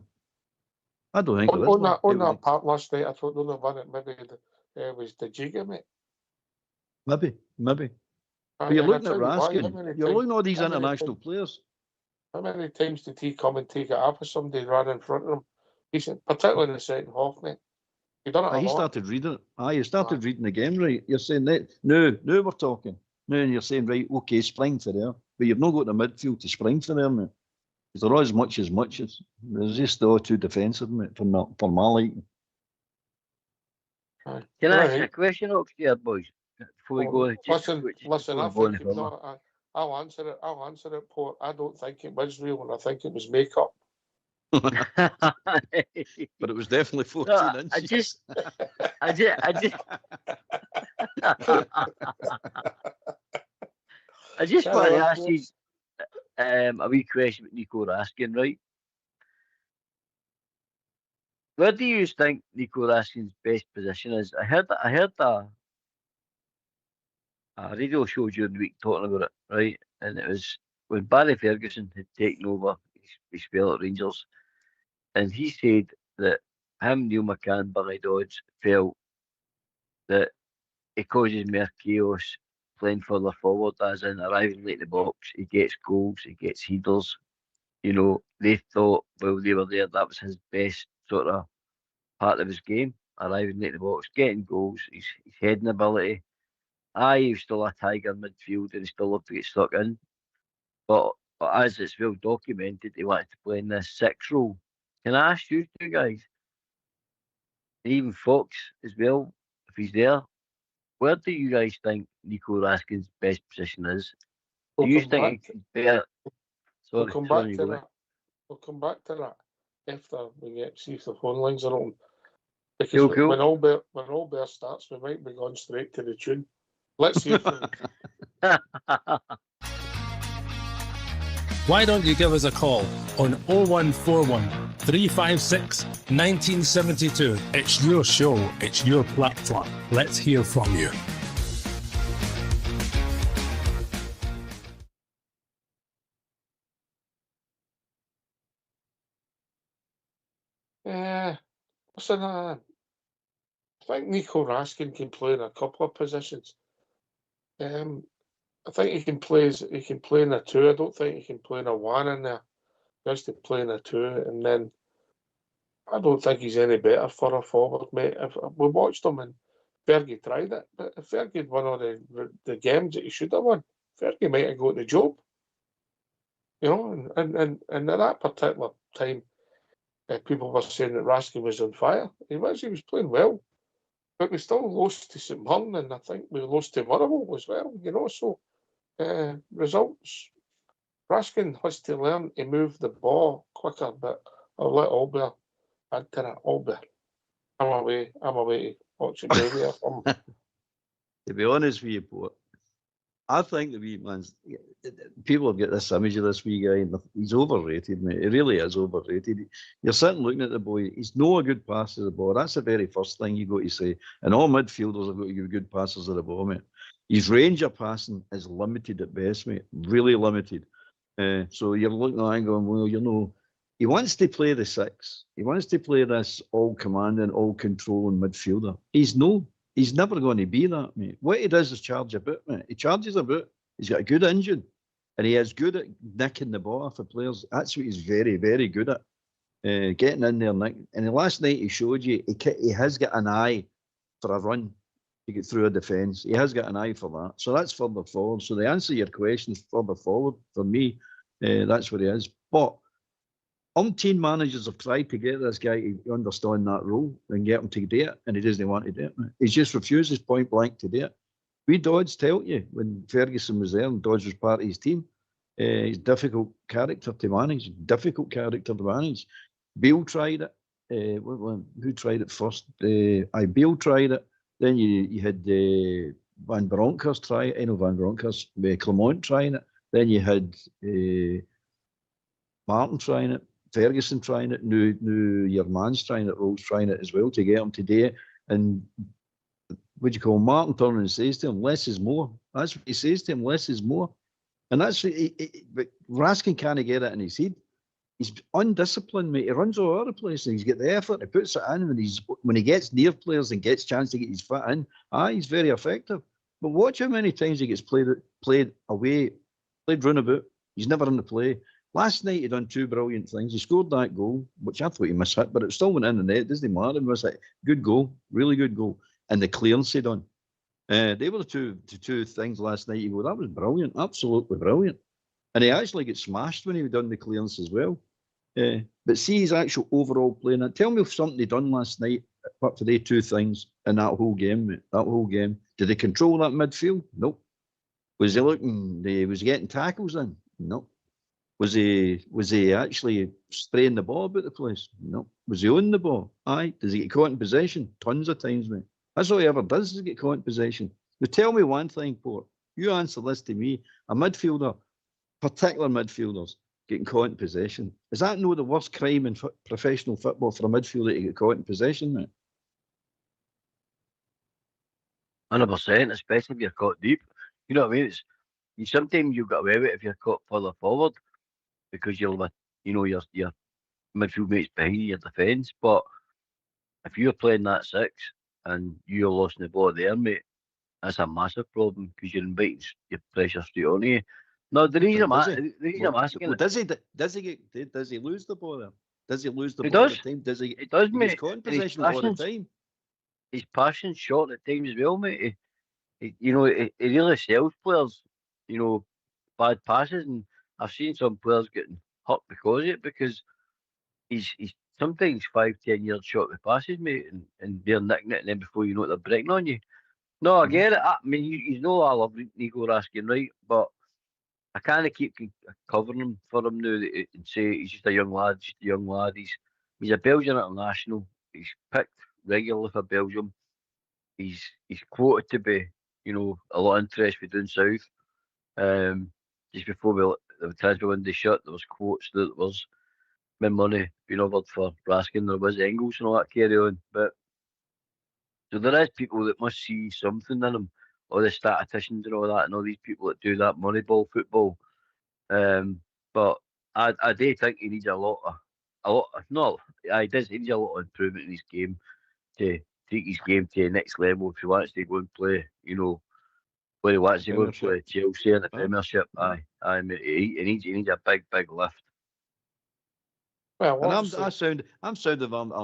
I don't think there is. On that part last night, I thought the only one that maybe was the Jigger, mate. Maybe. But you're looking at Raskin. You're looking at all these international players. How many times did he come and take it up with somebody right in front of him? Particularly in the second half, mate. He done it a lot. He started reading it. He started reading the game, right? You're saying that. No, we're talking. No, and you're saying, right, okay, spring for there. But you've not got the midfield to spring for there, mate. Because they're all as much as. There's just all too defensive, mate, for my liking. Can I ask you a question, Oxford, boys? Before we go, listen. I I'll answer it. Port. I don't think it was real, and I think it was makeup. But it was definitely 14 No, inches. I just want to ask you a wee question with Nico Raskin, right? Where do you think Nico Raskin's best position is? I heard a radio show during the week talking about it, right? And it was when Barry Ferguson had taken over his spell at Rangers, and he said that him, Neil McCann, Barry Dodds felt that it causes more chaos playing further forward, as in arriving late in the box. He gets goals, he gets headers. You know, they thought while they were there that was his best sort of part of his game, arriving late in the box, getting goals, his heading ability. Aye, he was still a tiger in midfield and he still loved to get stuck in. But as it's well documented, he wanted to play in this six role. Can I ask you two guys, and even Fox as well, if he's there, where do you guys think Nico Raskin's best position is? Do you think he's better? We'll Sorry, come back to that. We'll come back to that after we see if the phone lines are open. Because Cool. when Albert starts, we might be going straight to the tune. Let's see if Why don't you give us a call on 0141 356 1972? It's your show, it's your platform. Let's hear from you. listen, I think Nico Raskin can play in a couple of positions. I think he can play in a two. I don't think he can play in a one in there. He has to play in a two, and then I don't think he's any better for a forward, mate. We watched him and Fergie tried it, but if Fergie had won all the games that he should have won, Fergie might have got the job. You know, and at that particular time, people were saying that Raskin was on fire. He was playing well, but we still lost to St Mirren, and I think we lost to Motherwell as well. You know, so results. Raskin has to learn to move the ball quicker, but I'll let Albert add to that. Albert, I'm away to watch a movie or something. To be honest with you, Port, I think the wee man's, people have got this image of this wee guy, and he's overrated, mate. He really is overrated. You're sitting looking at the boy, he's no a good passer of the ball. That's the very first thing you got to say. And all midfielders have got to give good passes of the ball, mate. His range of passing is limited at best, mate. Really limited. So you're looking at him going, well, you know, he wants to play the six. He wants to play this all-commanding, all-controlling midfielder. He's never going to be that, mate. What he does is charge a bit, mate. He charges a bit. He's got a good engine. And he is good at nicking the ball off of players. That's what he's very, very good at. Getting in there, nicking. And last night he showed you, he has got an eye for a run to get through a defence. He has got an eye for that. So that's further forward. So the answer to your question is further forward. For me, that's what he is. But umpteen managers have tried to get this guy to understand that role and get him to do it, and he doesn't want to do it. He just refuses point blank to do it. We Dodds tell you when Ferguson was there and Dodds was part of his team, he's a difficult character to manage. Beale tried it. Who tried it first? Beale tried it. Then you had Van Bronckhorst try it. I know Van Bronckhorst. Clement trying it. Then you had Martin trying it. Ferguson trying it, new your man's trying it, Rose trying it as well to get him today. And what do you call him? Martin turning and says to him, less is more. That's what he says to him, less is more. And that's but Raskin can't get it in his head. He's undisciplined, mate. He runs all over the place and he's got the effort, he puts it in when he gets near players and gets a chance to get his foot in. He's very effective. But watch how many times he gets played away, played runabout. He's never in the play. Last night he done two brilliant things. He scored that goal, which I thought he mishit, but it still went in the net. Doesn't matter. It was a good goal, really good goal. And the clearance he done. They were the two things last night. You go, that was brilliant, absolutely brilliant. And he actually got smashed when he done the clearance as well. But see his actual overall play. Now, tell me if something he done last night, apart from the two things in that whole game, mate. That whole game. Did they control that midfield? Nope. Was he looking? Was he getting tackles in? No. Was he actually spraying the ball about the place? No. Was he on the ball? Aye. Does he get caught in possession? Tons of times, mate. That's all he ever does is get caught in possession. Now tell me one thing, Port. You answer this to me. A midfielder, particular midfielders, getting caught in possession. Is that no the worst crime in professional football for a midfielder to get caught in possession, mate? 100%, especially if you're caught deep. You know what I mean? Sometimes you get away with it if you're caught further forward because you're with, your midfield mates behind your defence. But if you're playing that 6 and you're losing the ball there, mate, that's a massive problem because you're inviting your pressure straight on you. No, the reason I'm asking it. Does he lose the ball there? Does he lose the He ball does. at the time? Does he? He does, He mate. gets caught in And his possession all the time. His passing's short at times as well, mate. He really sells players, bad passes, and I've seen some players getting hurt because of it, because he's sometimes 5-10 yards short with passes, mate, and they're nicking it, and then before you know it, they're breaking on you. No, I get it. I mean, he's no I love Nico Raskin, right? But I kind of keep covering him for him now and say he's just a young lad, He's a Belgian international. He's picked regularly for Belgium. He's quoted to be, a lot of interest for doing south. Just before the transfer window shut, there was quotes that there was money being offered for Raskin. There was Engels and all that carry on, but so there is people that must see something in him, all the statisticians and all that, and all these people that do that Moneyball football. But I do think he needs he needs a lot of improvement in his game to take his game to the next level if he wants to go and play, where he wants to go and play Chelsea in the Premiership. Aye, mate, he needs a big lift. Well, and I'm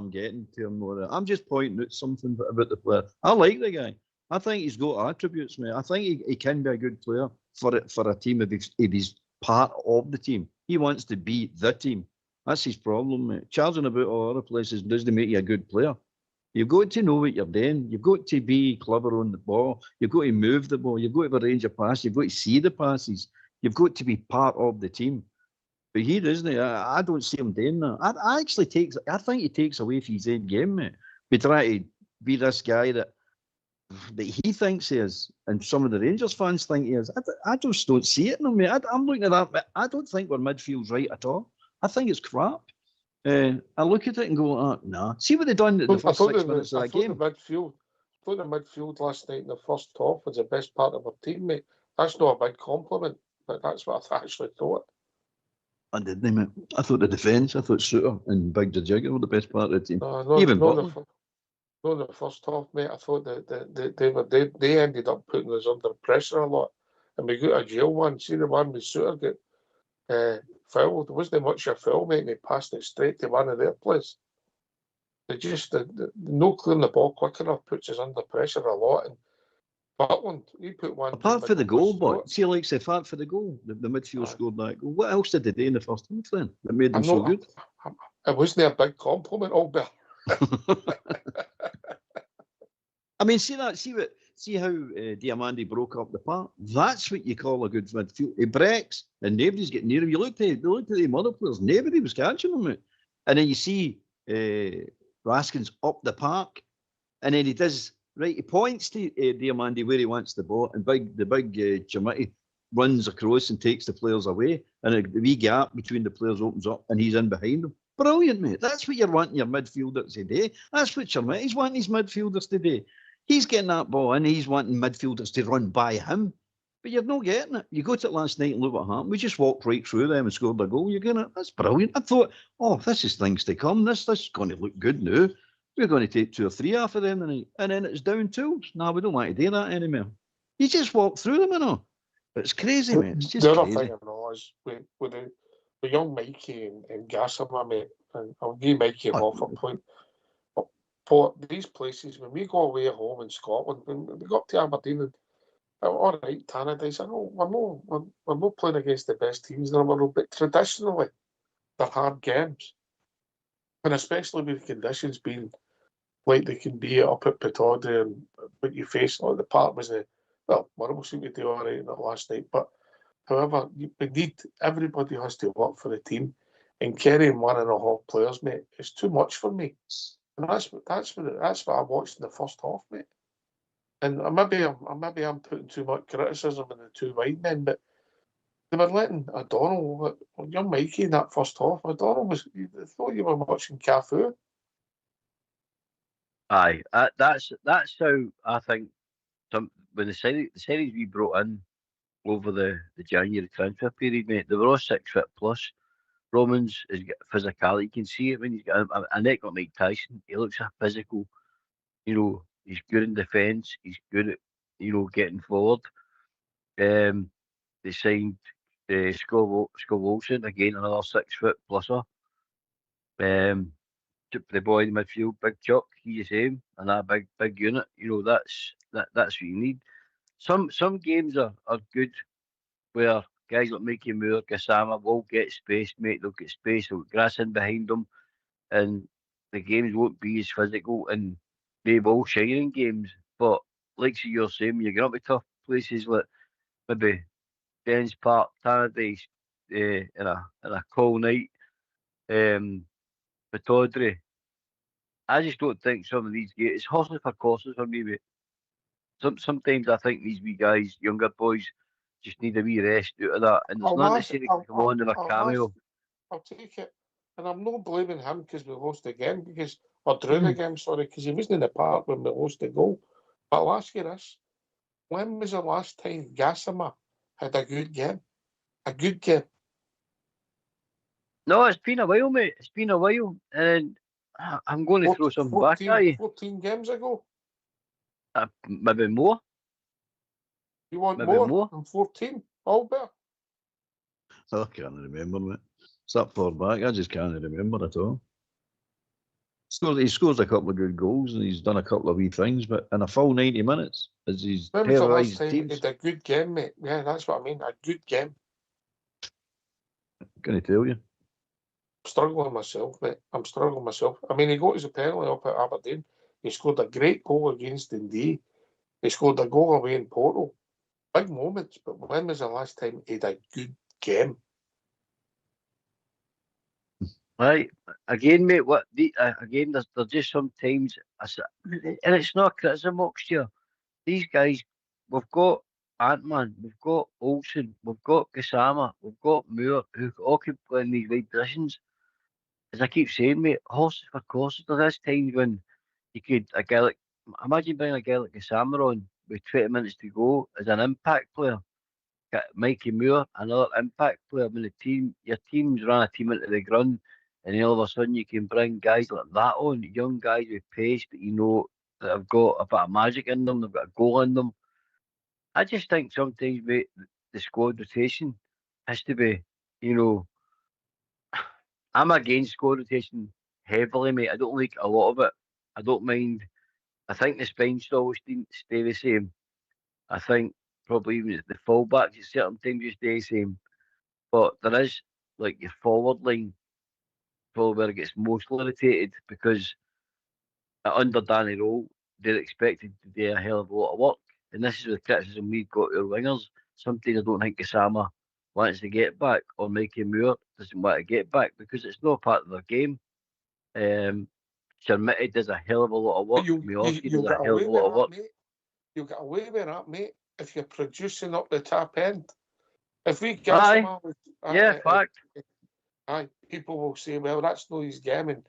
getting to him more. I'm just pointing out something about the player. I like the guy. I think he's got attributes, mate. I think he can be a good player for a team if he's part of the team. He wants to be the team. That's his problem, mate. Charging about all other places doesn't make you a good player. You've got to know what you're doing. You've got to be clever on the ball. You've got to move the ball. You've got to arrange a pass. You've got to see the passes. You've got to be part of the team. But he doesn't. I don't see him doing that. I think he takes away from his own game, mate. We try to be this guy that he thinks he is, and some of the Rangers fans think he is. I just don't see it in him, mate. I'm looking at that. I don't think our midfield's right at all. I think it's crap. I look at it and go, nah. See what they done in the first 6 minutes of that game. I thought the midfield last night in the first half was the best part of our team, mate. That's not a big compliment, but that's what I actually thought. I didn't, mate. I thought the defence, I thought Suter and Big Jigger were the best part of the team. Even Butler. No, the first half, mate. I thought that they ended up putting us under pressure a lot, and we got a jail one. See the one with Suter get fouled. There wasn't much of a foul, mate. And they passed it straight to one of their players. They just no clearing the ball quick enough puts us under pressure a lot. And Butland, he put one. Apart from the goal, but see, like say, apart from the goal, the midfield scored that goal. What else did they do in the first half then that made them so good? It wasn't a big compliment, Albert. I mean, see how Diamandi broke up the park. That's what you call a good midfield. He breaks and nobody's getting near him. You looked at the other players, nobody was catching him. And then you see Raskin's up the park, and then he does right. He points to Diamandi where he wants the ball, and the big Jamaica runs across and takes the players away, and a wee gap between the players opens up, and he's in behind them. Brilliant, mate. That's what you're wanting your midfielders today. That's what Charmetti's wanting his midfielders today. He's getting that ball and he's wanting midfielders to run by him. But you're not getting it. You got it last night and look what happened. We just walked right through them and scored a goal. You're getting it. That's brilliant. I thought, this is things to come. This is going to look good now. We're going to take 2 or 3 off of them tonight. And then it's down tools. No, we don't want to do that anymore. You just walk through them, But it's crazy, mate. It's just the crazy. other thing I know is with the young Mikey and Gassama, mate, and I'll give Mikey off a point. For these places, when we go away at home in Scotland, when we go up to Aberdeen, and all right, Tannadice, I know we're not playing against the best teams in the world, but traditionally they're hard games, and especially with the conditions being like they can be up at Pittodrie and what you face. Like the park was Well, Motherwell seemed to do all right in the last night, but however, everybody has to work for the team, and carrying 1.5 players, mate, it's too much for me. And that's what I watched in the first half, mate. And maybe I'm putting too much criticism on the two wide men, but they were letting O'Donnell, young Mikey, in that first half. O'Donnell I thought you were watching Cafu. Aye, that's how I think. When the series we brought in over the January transfer period, mate, they were all 6 foot plus. Romans has got physicality. You can see it when he's got a neck like Mike Tyson. He looks a physical. He's good in defence. He's good at getting forward. They signed Scott Wilson, again another 6 foot pluser. The boy in the midfield, Big Chuck, he's the same, and that big unit. That's what you need. Some games are good where guys like Mickey Moore, Gassama will get space, mate. They'll get space, they'll get grass in behind them, and the games won't be as physical, and they will shine in games. But like you're saying, when you get up to tough places like maybe Dens Park, Tannadice, in a cold night, Pataudry, I just don't think some of these games, it's horses for courses for me, mate. Sometimes I think these wee guys, younger boys, just need a wee rest out of that. And it's not necessarily to come on in a cameo. I'll take it. And I'm not blaming him because we lost the game, or drew the game, sorry, because he wasn't in the park when we lost the goal. But I'll ask you this. When was the last time Gassama had a good game? A good game? No, it's been a while, mate. It's been a while. And I'm going to throw some back at you. 14 games ago? Maybe more. You want maybe more than 14, Albert? I can't remember, mate. It's that far back. I just can't remember at all. He scores a couple of good goals and he's done a couple of wee things, but in a full 90 minutes, as he's When was the last time he teams. had a good game, mate? Yeah, that's what I mean. A good game. Can I tell you? I'm struggling myself, mate. I'm struggling myself. I mean, he got his penalty up at Aberdeen. He scored a great goal against Dundee. He scored a goal away in Porto. Big moments, but when was the last time he had a good game? Right. Again, mate, again, there's just sometimes, and it's not criticism, Oxtear. These guys, we've got Ant-Man, we've got Olsen, we've got Gassama, we've got Moore, who all can play in these wide positions. As I keep saying, mate, horses for courses. There is times when you could, imagine bringing a guy like Gassama on with 20 minutes to go as an impact player. Got Mikey Moore, another impact player. When your team's run a team into the ground, and then all of a sudden you can bring guys like that on, young guys with pace that that have got a bit of magic in them, they've got a goal in them. I just think sometimes, mate, the squad rotation has to be, I'm against squad rotation heavily, mate. I don't like a lot of it. I don't mind. I think the spine still will stay the same. I think probably even the fullbacks at certain times you stay the same. But there is, like, your forward line probably where it gets most irritated because under Danny Rowe, they're expected to do a hell of a lot of work. And this is the criticism we've got our wingers. Sometimes I don't think Gassama wants to get back, or Mikey Moore doesn't want to get back because it's not part of their game. Shermitty does a hell of a lot of work. Miowski does a hell of a lot of work. You'll get away with that, mate, if you're producing up the top end. If we get some fact. People will say, well, that's no his game, and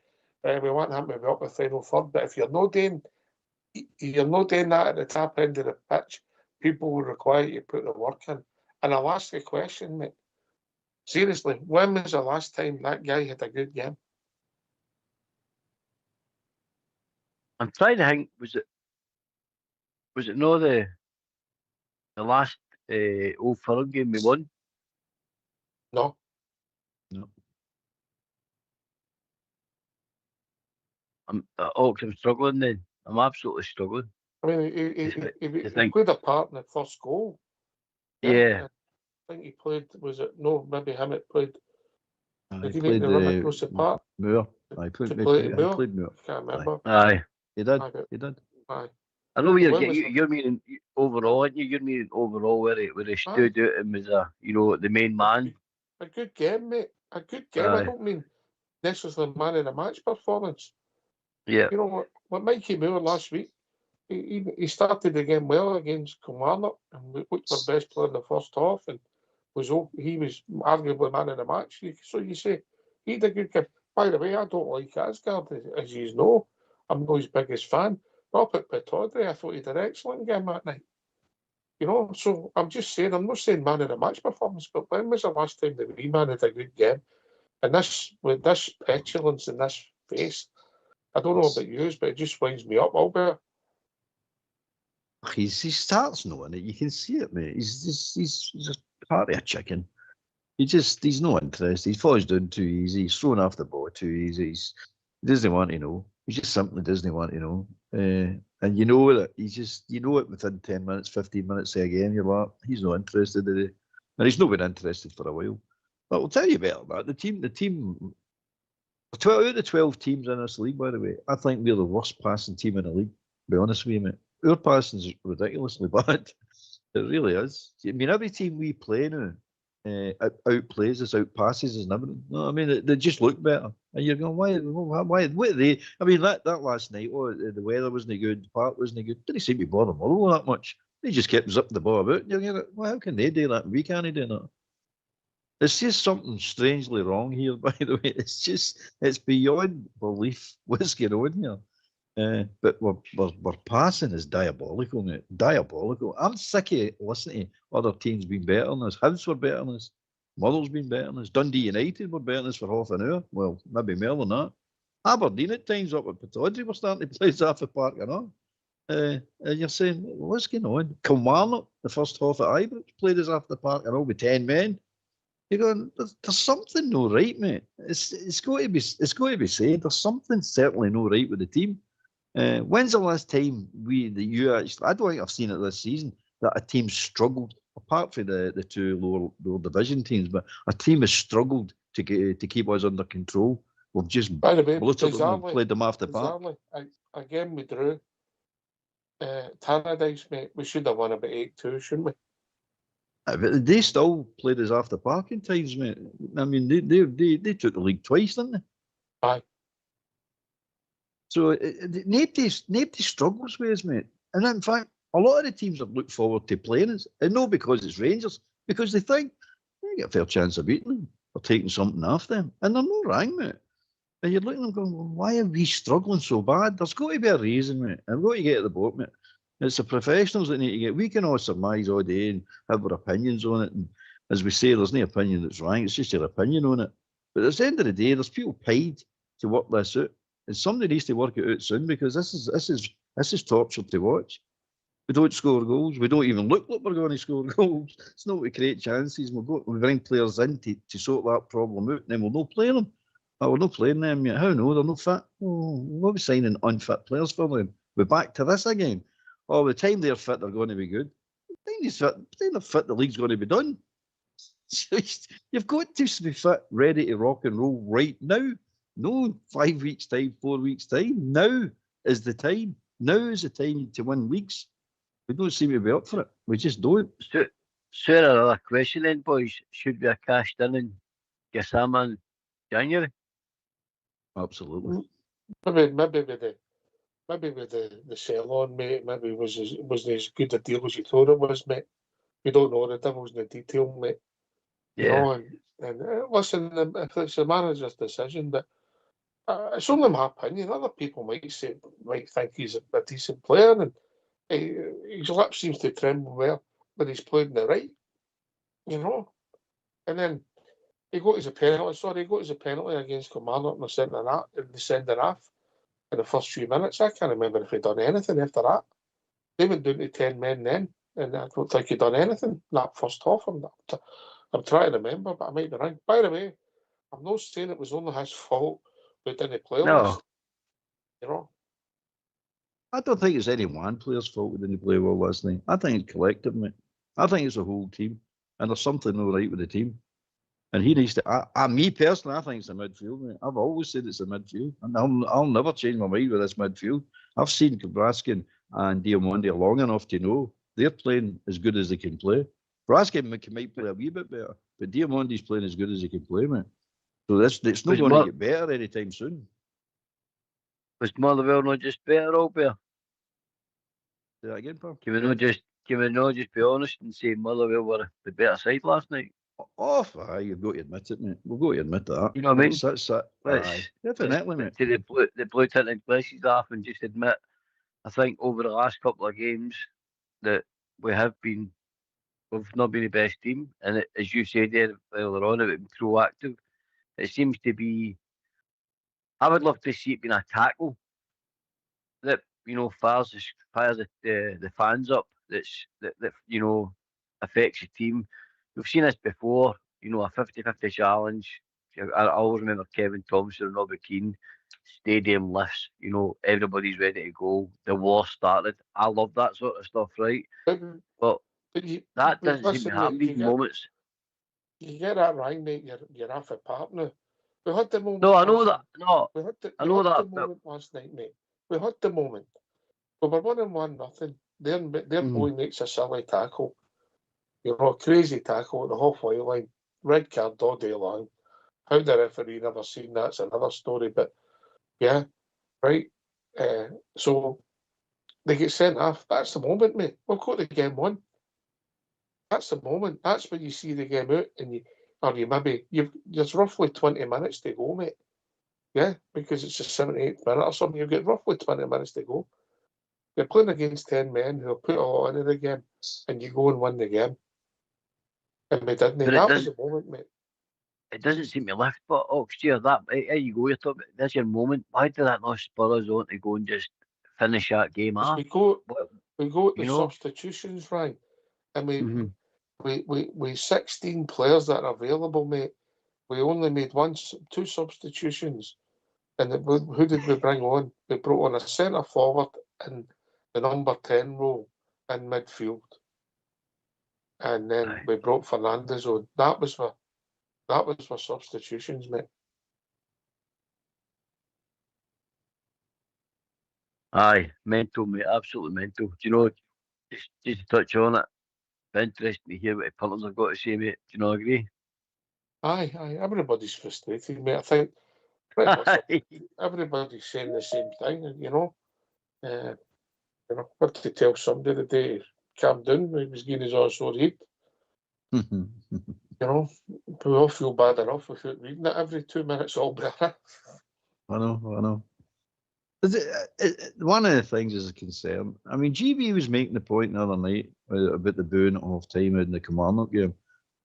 we want him to be up the final third. But if you're not doing that at the top end of the pitch, people will require you to put the work in. And I'll ask you a question, mate. Seriously, when was the last time that guy had a good game? I'm trying to think. Was it not the last Old Firm game we won? No. I'm struggling then. I'm absolutely struggling. I mean, he played a part in the first goal. Yeah. I think he played, maybe him that played. He played across the park. Moore. I played Moore. I can't remember. Aye. He did. Aye. I know what you're When getting. was the- You're meaning overall, aren't you? You're meaning overall where he stood out and was the main man. A good game, mate. A good game. I Aye. don't mean necessarily man in the match performance. Yeah. You know what Mikey Moore last week, he started the game well against Kilmarnock and looked our best player in the first half and he was arguably man in the match. So you say he had a good game. By the way, I don't like Asgard, as you know. I'm not his biggest fan. Up at Pittodrie, I thought he did an excellent game that night. You know, so I'm just saying, I'm not saying man in the match performance, but when was the last time that we man had a good game? And this, with this petulance and this face, I don't know about you, but it just winds me up, Albert. He starts knowing it. You can see it, mate. He's a party of chicken. He's no interest. He falls down too easy. He's thrown off the ball too easy. He doesn't want to know. He just simply doesn't want to know. And you know that you know it within 10 minutes, 15 minutes of a game. You're like, he's not interested in it, and he's not been interested for a while. But I'll tell you better that the team. 12 out of 12 teams in this league, by the way, I think we're the worst passing team in the league. To be honest with you, mate. Our passing is ridiculously bad. It really is. I mean, every team we play now outplays us, outpasses us, and everything. No, I mean, they just look better. And you're going, why? What are they? I mean, that last night, the weather wasn't good, the park wasn't good. Didn't seem to bother Motherwell that much. They just kept zipping the ball about. And you're going, well, how can they do that? We can't do that. There's just something strangely wrong here, by the way. It's beyond belief what's going on here. But we're passing is diabolical, mate. Diabolical. I'm sick of listening to other teams being better than us. Hibs were better than us. Motherwell's been better than us. Dundee United were better than us for half an hour. Well, maybe more than that. Aberdeen at times up at Pittodrie were starting to play half the park and all. And you're saying, well, what's going on? Kilmarnock, the first half at Ibrox, played us after the park and all with 10 men. You're going, there's something no right, mate. It's got to be said. There's something certainly no right with the team. When's the last time I don't think I've seen it this season, that a team struggled, apart from the two lower division teams, but a team has struggled to keep us under control. We've just By the way, bluttered them and played them off the park. Again, we drew. Tannadice, mate, we should have won about 8-2, shouldn't we? But they still played us off the park in times, mate. I mean, they took the league twice, didn't they? Aye. So nobody struggles with us, mate. And in fact, a lot of the teams have looked forward to playing us, and not because it's Rangers, because they think they get a fair chance of beating them or taking something off them, and they're not wrong, mate. And you're looking at them going, well, why are we struggling so bad? There's got to be a reason, mate. And we've got to get to the bottom, mate. It's the professionals that need to get. We can all surmise all day and have our opinions on it. And as we say, there's no opinion that's right. It's just your opinion on it. But at the end of the day, there's people paid to work this out, and somebody needs to work it out soon, because this is torture to watch. We don't score goals. We don't even look like we're going to score goals. It's not to create chances. We bring players in to sort that problem out, and then we'll not play them. We're not playing them yet. How no? They're not fit. We'll be signing unfit players for them. We're back to this again. Oh, the time they're fit, they're going to be good. The time they're fit, the league's going to be done. So you've got to be fit, ready to rock and roll right now. No 5 weeks' time, 4 weeks' time. Now is the time. Now is the time to win leagues. We don't seem to be up for it. We just don't. So another question then, boys. Should we have cashed in Gassama in January? Absolutely. Maybe with the sell on, mate, maybe it wasn't as good a deal as you thought it was, mate. We don't know, the devil's in the detail, mate. You know, and listen, if it's the manager's decision, but it's only my opinion. Other people might think he's a decent player, and his lip seems to tremble when he's played in the right, you know. And then he got his penalty against Kilmarnock in the sending off. In the first few minutes, I can't remember if he'd done anything after that. They went down to 10 men then, and I don't think he'd done anything in that first half. I'm trying to remember, but I might be wrong. By the way, I'm not saying it was only his fault we didn't play last. You know, I don't think it's any one player's fault we didn't play well last night. I think it's collective, mate. I think it's a whole team, and there's something not right with the team. And he needs to. Me personally, I think it's a midfield, mate. I've always said it's a midfield, and I'll never change my mind with this midfield. I've seen Kabraskin and Diamond are long enough to know they're playing as good as they can play. Braskin might play a wee bit better, but Diamond is playing as good as he can play, man. So it's not going to get better anytime soon. Was Motherwell not just better, Albert? Say that again, pal? Can we not just be honest and say Motherwell were the better side last night? Oh, aye, you've got to admit it, mate. We've got to admit that. You know what I mean? Aye, definitely, mate. To the blue tinted glasses off and just admit, I think over the last couple of games that we've not been the best team, and as you said there earlier on, it was proactive. It seems to be. I would love to see it being a tackle that fires the fans up. That affects the team. We've seen this before. A 50-50 challenge. I always remember Kevin Thompson and Robbie Keane. Stadium lifts. Everybody's ready to go. The war started. I love that sort of stuff, right? But that doesn't seem to happen these moments. You get that right, mate. You're off a partner. We had the moment. No, I know that. No, I know that. The moment last night, mate. We had the moment. We were 1-1-0. Their boy makes a silly tackle. A crazy tackle at the halfway line. Red card all day long. How the referee never seen that's another story. But yeah, right. So they get sent off. That's the moment, mate. We've got the game won. That's the moment. That's when you see the game out, and there's roughly 20 minutes to go, mate. Yeah, because it's the 78th minute or something. You've got roughly 20 minutes to go. You're playing against 10 men who have put a lot into the game, and you go and win the game. And we didn't. That was the moment, mate. It doesn't seem to lift, but Oxtear, there you go. You're talking. That's your moment. Why did that not spur us on to go and just finish that game off? We go to the substitutions, right? And we 16 players that are available, mate. We only made two substitutions. And who did we bring on? We brought on a centre forward and the number 10 role in midfield. And then we brought Fernandes on. That was for substitutions, mate. Aye, mental, mate. Absolutely mental. Do you know, just to touch on it, it's interesting to hear what the punters have got to say, mate. Do you not agree? Aye. Everybody's frustrated, mate. I think pretty much everybody's saying the same thing, what to tell somebody the day calm down, he was getting his own sore head. We all feel bad enough without reading it every 2 minutes all better. I know. One of the things is a concern. I mean, GB was making the point the other night about the booing at half time in the Kilmarnock game.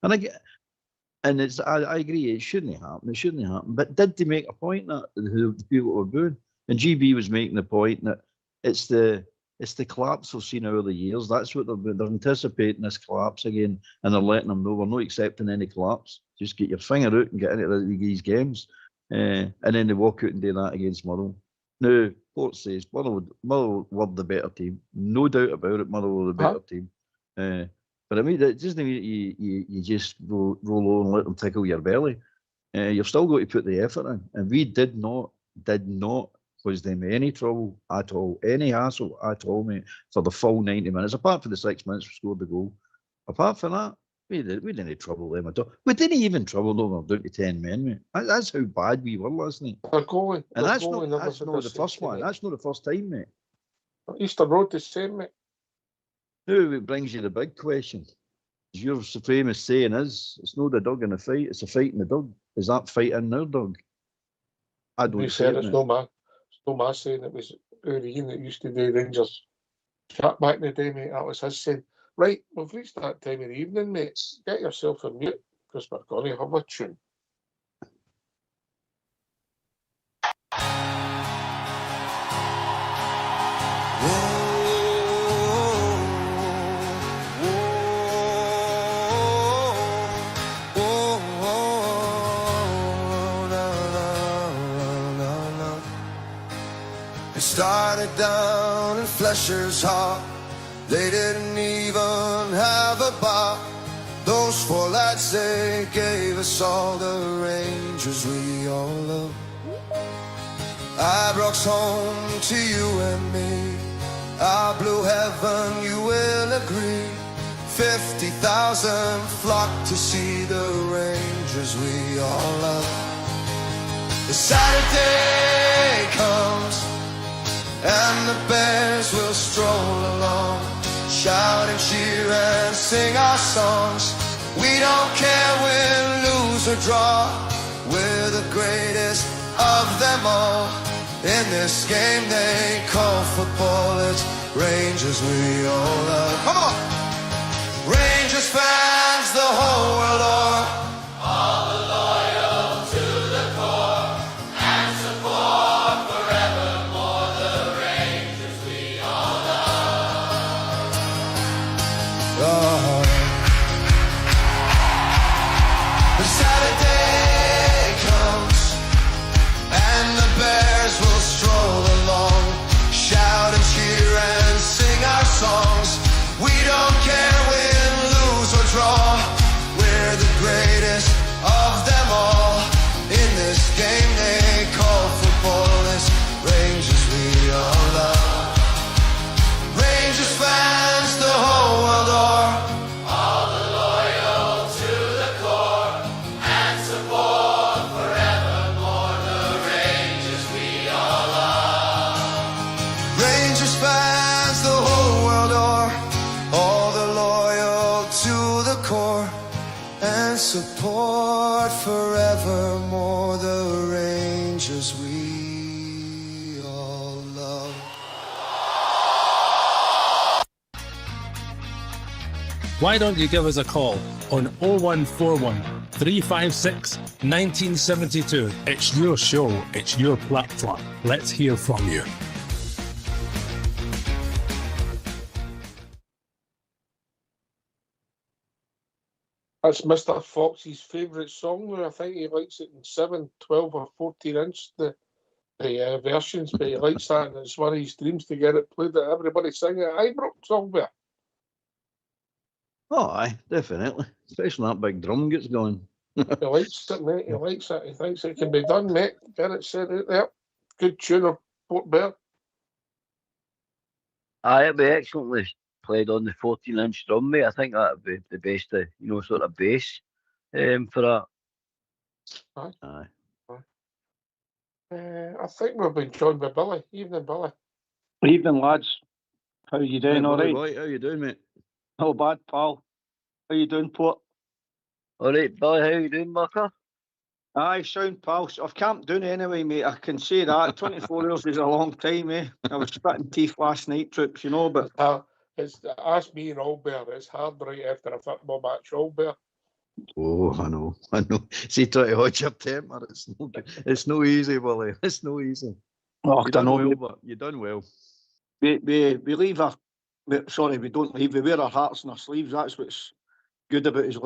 And I agree, it shouldn't happen. But did they make a point that the people were booing? And GB was making the point that it's the collapse we've seen over the years. That's what they're anticipating, this collapse again, and they're letting them know we're not accepting any collapse. Just get your finger out and get into these games. And then they walk out and do that against Motherwell. Now, Port says Motherwell were the better team. No doubt about it, Motherwell were the better team. But I mean, it doesn't mean you just roll on and let them tickle your belly. You've still got to put the effort in. And we did not cause them any trouble at all, any hassle at all, mate, for the full 90 minutes. Apart from the 6 minutes we scored the goal. Apart from that, we didn't trouble them at all. We didn't even trouble them down to 10 men, mate. That's how bad we were last night. They're going. And that's not the first one. That's not the first time, mate. Easter Road the same, mate. Now it brings you the big question. Your famous saying is, it's not the dog in the fight, it's a fight in the dog. Is that fight in their dog? I don't see it. It's no my saying. It was Ian that used to do Rangers chat back in the day, mate. That was his saying. Right, we've reached that time of the evening, mate. Get yourself a mute, because we're going to have a tune. It started down in Flesher's Hall. They didn't even have a bar. Those four lads, they gave us all the Rangers we all love. Ibrox home to you and me. our blue heaven, you will agree. 50,000 flock to see the Rangers we all love. The Saturday comes and the Bears will stroll along, shout and cheer and sing our songs. We don't care win, lose or draw, we're the greatest of them all. In this game they call football, it's Rangers we all love. Come on! Rangers fans, the whole world o'er, all the loyal to the core, and support forevermore the Rangers we all love. Oh. The Saturday comes and the Bears will stroll along, shout and cheer and sing our songs. We don't care win, lose or draw, we're the greatest of them all. In this game they call football, it's Rangers we all love. Rangers fans, the whole world o'er, all the loyal to the core, and support forevermore the Rangers we all love. Rangers fans, the whole world o'er, all the loyal to the core, and support forevermore the Rangers we all love. Why don't you give us a call on 0141 356 1972? It's your show, it's your platform. Let's hear from you. That's Mr. Fox's favourite song now. I think he likes it in 7, 12 or 14 inch, the versions, but he likes that and it's one of his dreams to get it played that everybody sing it. Ibrox song there. Oh, aye, definitely. Especially that big drum gets going. He likes it, mate. He likes it. He thinks it can be done, mate. Get it said out there. Good tuner, Port Bear. Aye, it'd be excellently played on the 14-inch drum, mate. I think that'd be the best, sort of bass for that. Aye. I think we've been joined by Billy. Evening, Billy. Evening, lads. How you doing? All right? How you doing, mate? Not bad, pal. How you doing, Port? All right, Billy, how you doing, Mucker? Aye, sound, pal. I've camped down anyway, mate. I can say that. 24 hours is a long time, eh? I was spitting teeth last night, troops, but... It's ask me in Allbear. It's hard right after a football match, Allbear. Oh, I know. See, try to hold your temper. It's no easy, Willie. It's no easy. Oh, You done well, but you done well. We leave our... Sorry, we don't leave. We wear our hearts on our sleeves. That's what's good about us,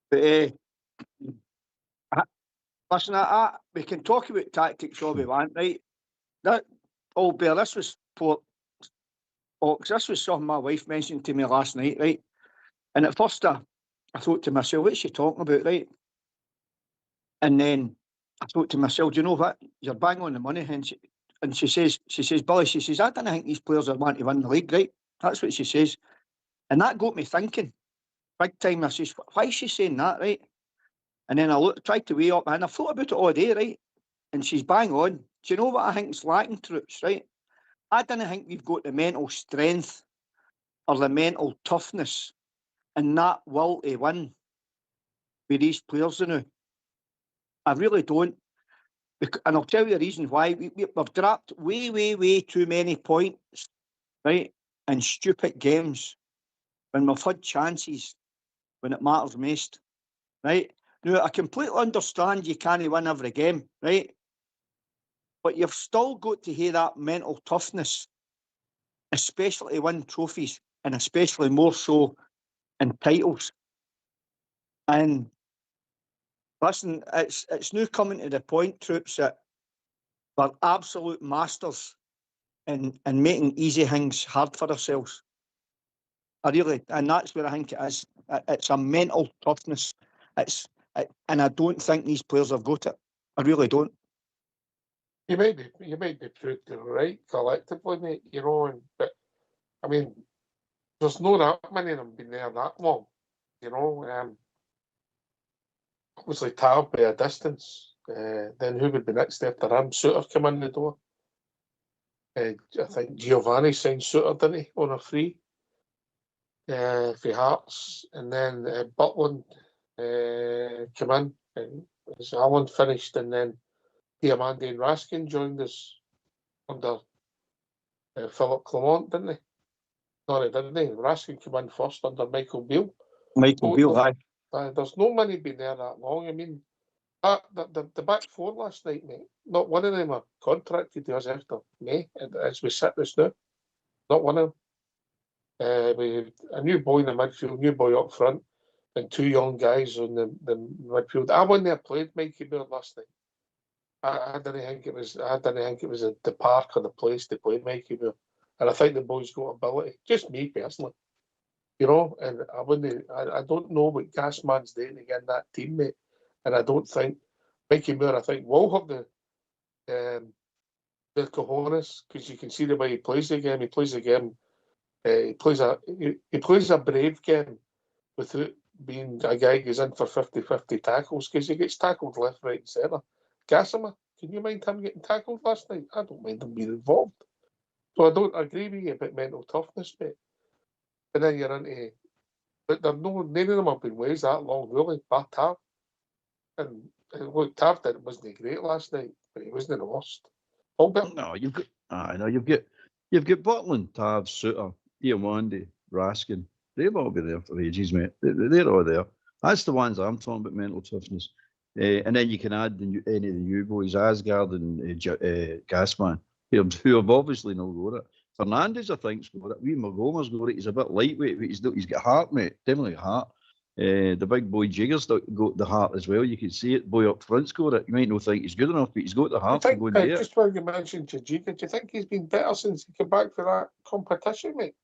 But, listen, we can talk about tactics all we want, right? That Allbear, this was Port Ox. This was something my wife mentioned to me last night, right? And at first I thought to myself, what's she talking about, right? And then I thought to myself, do you know what? You're bang on the money. And she says, Billy, she says, I don't think these players are wanting to win the league, right? That's what she says. And that got me thinking, big time. I says, why is she saying that, right? And then I tried to weigh up, and I thought about it all day, right? And she's bang on. Do you know what I think is lacking, troops, right? I don't think we've got the mental strength or the mental toughness and that will to win with these players now. I really don't. And I'll tell you the reason why. We've dropped way too many points, right, in stupid games when we've had chances when it matters most, right? Now, I completely understand you can't win every game, right? But you've still got to have that mental toughness, especially to win trophies, and especially more so in titles. And listen, it's now coming to the point, troops, that we're absolute masters in making easy things hard for ourselves. And that's where I think it is. It's a mental toughness. And I don't think these players have got it. I really don't. You might be proved right collectively, mate. You know, but I mean, there's no that many of them been there that long. You know, obviously Tab by a distance. Then who would be next after him? Suter came in the door. I think Giovanni signed Suter, didn't he, on a free for Hearts, and then Butland came in, and as Alan finished, and then Diamandi and Raskin joined us under Philip Clement, didn't they? No, they didn't. Raskin came in first under Michael Beale. Michael Beale, aye. There's no many been there that long. I mean, the back four last night, mate, not one of them are contracted to us after May, as we sit this now. Not one of them. We had a new boy in the midfield, new boy up front, and two young guys on the midfield. I wouldn't have played Mikey Beale last night. I didn't think it was the park or the place to play Mikey Beale. And I think the boy's got ability. Just me personally. You know, and I don't know what Gasman's doing again that team, mate. And I don't think Mikey Moore, I think, will have the cojones, because you can see the way he plays the game. He plays the game. He plays a brave game without being a guy who's in for 50-50 tackles, because he gets tackled left, right, and centre. Gassama, can you mind him getting tackled last night? I don't mind him being involved. So I don't agree with you about mental toughness, mate. And then you're into, but none of them have been ways that long, really, but Tav. And look, Tav wasn't great last night, but he wasn't the worst. Albert? No, you've got Butland, Tav, Suter, Diamandi, Raskin. They've all been there for ages, mate. They're all there. That's the ones I'm talking about, mental toughness. And then you can add any of the new boys, Asgard and Gasman, who have obviously not got it. Fernandez, I think, has got it. Magoma's got it. He's a bit lightweight, but he's got heart, mate. Definitely heart. The big boy Jigger's got the heart as well. You can see it. Boy up front's got it. You might not think he's good enough, but he's got the heart to go in there. Just when you mentioned Jigger, do you think he's been better since he came back for that competition, mate?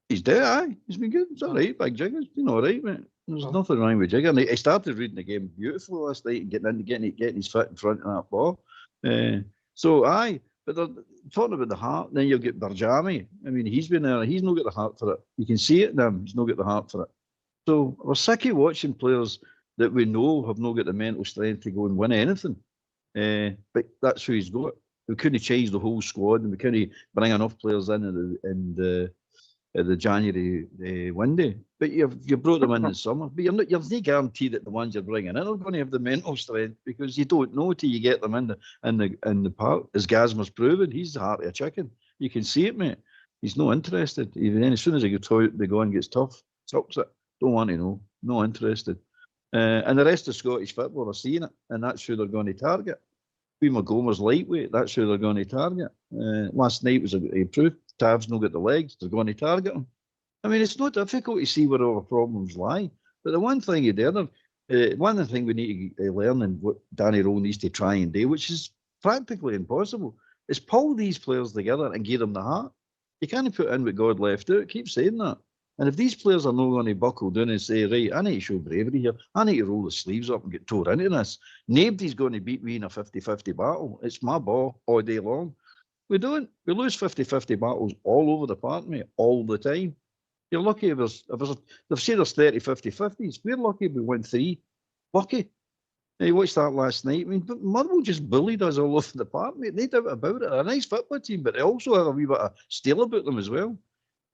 He's there, aye. He's been good. It's all right, big Jigger's been all right, mate. There's nothing wrong with Jigger. He started reading the game beautifully last night and getting his foot in front of that ball. So, aye. But they're talking about the heart, then you'll get Barjami. I mean, he's been there. He's not got the heart for it. You can see it in him. He's not got the heart for it. So we're sick of watching players that we know have not got the mental strength to go and win anything. But that's who he's got. We couldn't change the whole squad, and we couldn't bring enough players in the January window. But you brought them in the summer. But you're not guaranteed that the ones you're bringing in are going to have the mental strength, because you don't know till you get them in the park. As Gasmer's proven, he's the heart of a chicken. You can see it, mate. He's not interested. Even then, as soon as they go and gets tough, sucks it. Don't want to know. Not interested. And the rest of Scottish football are seeing it, and that's who they're going to target. Magoma's lightweight. That's who they're going to target. Last night was a proof. Tav's not got the legs. They're going to target him. I mean, it's not difficult to see where all the problems lie. But the one thing one of the things we need to learn, and what Danny Rowe needs to try and do, which is practically impossible, is pull these players together and give them the heart. You can't put in what God left out. Keep saying that. And if these players are not going to buckle down and say, right, I need to show bravery here, I need to roll the sleeves up and get tore into this, nobody's going to beat me in a 50-50 battle. It's my ball all day long. We don't. We lose 50-50 battles all over the park, mate, all the time. You're lucky if they've said there's 30-50-50s. We're lucky if we win 3. Lucky. Now, you watched that last night. I mean, Motherwell just bullied us all over the park, mate. No doubt about it. A nice football team, but they also have a wee bit of steel about them as well.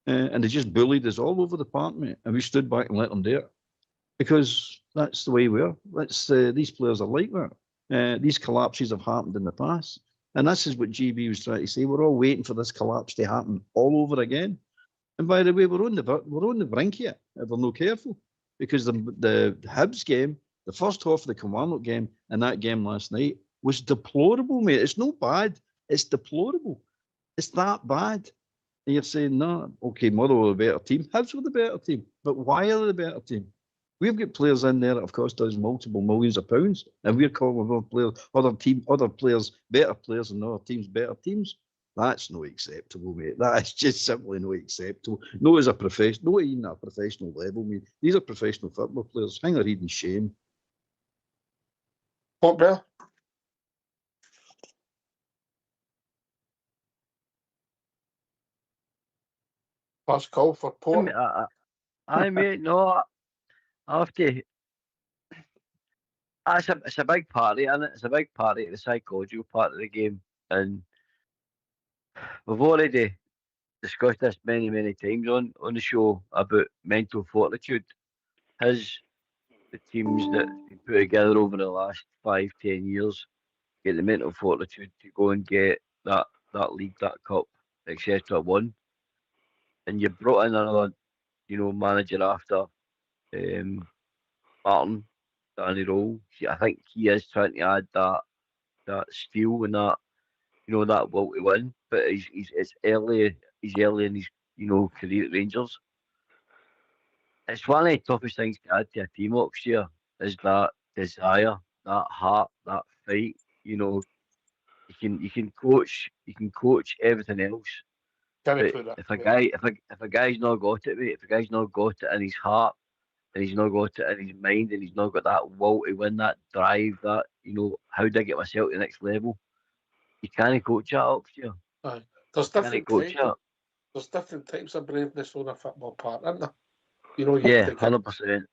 And they just bullied us all over the park, mate. And we stood back and let them do it. Because that's the way we are. These players are like that. These collapses have happened in the past. And this is what GB was trying to say. We're all waiting for this collapse to happen all over again. And by the way, we're on the brink here if we're not careful. Because the Hibs game, the first half of the Kilmarnock game, and that game last night was deplorable, mate. It's not bad. It's deplorable. It's that bad. And you're saying, no, okay, Motherwell are the better team. Hibs were the better team. But why are they the better team? We've got players in there that have cost us multiple millions of pounds, and we're calling other players better players and other teams better teams. That's not acceptable, mate. That is just simply not acceptable. Not as a professional, not even at a professional level. I mean, these are professional football players. Hang their head in shame. What, Bill? Last call for Port. I mate, no, I have to. It's a big part of it, isn't it? It's a big part of it, the psychological part of the game. And we've already discussed this many times on the show about mental fortitude. The teams that he put together over the last 5-10 years get the mental fortitude to go and get that league, that cup, etc. won. And you brought in another, manager after Martin, Danny Rowe. I think he is trying to add that steel and that that will to win. But it's early. He's early in his career at Rangers. It's one of the toughest things to add to a team next year is that desire, that heart, that fight. You can coach everything else. But if a guy's not got it, mate, if a guy's not got it in his heart and he's not got it in his mind and he's not got that will to win, that drive, that how do I get myself to the next level? You can't coach that up to you. Aye. There's different types of braveness on a football part, isn't there? Yeah, 100%.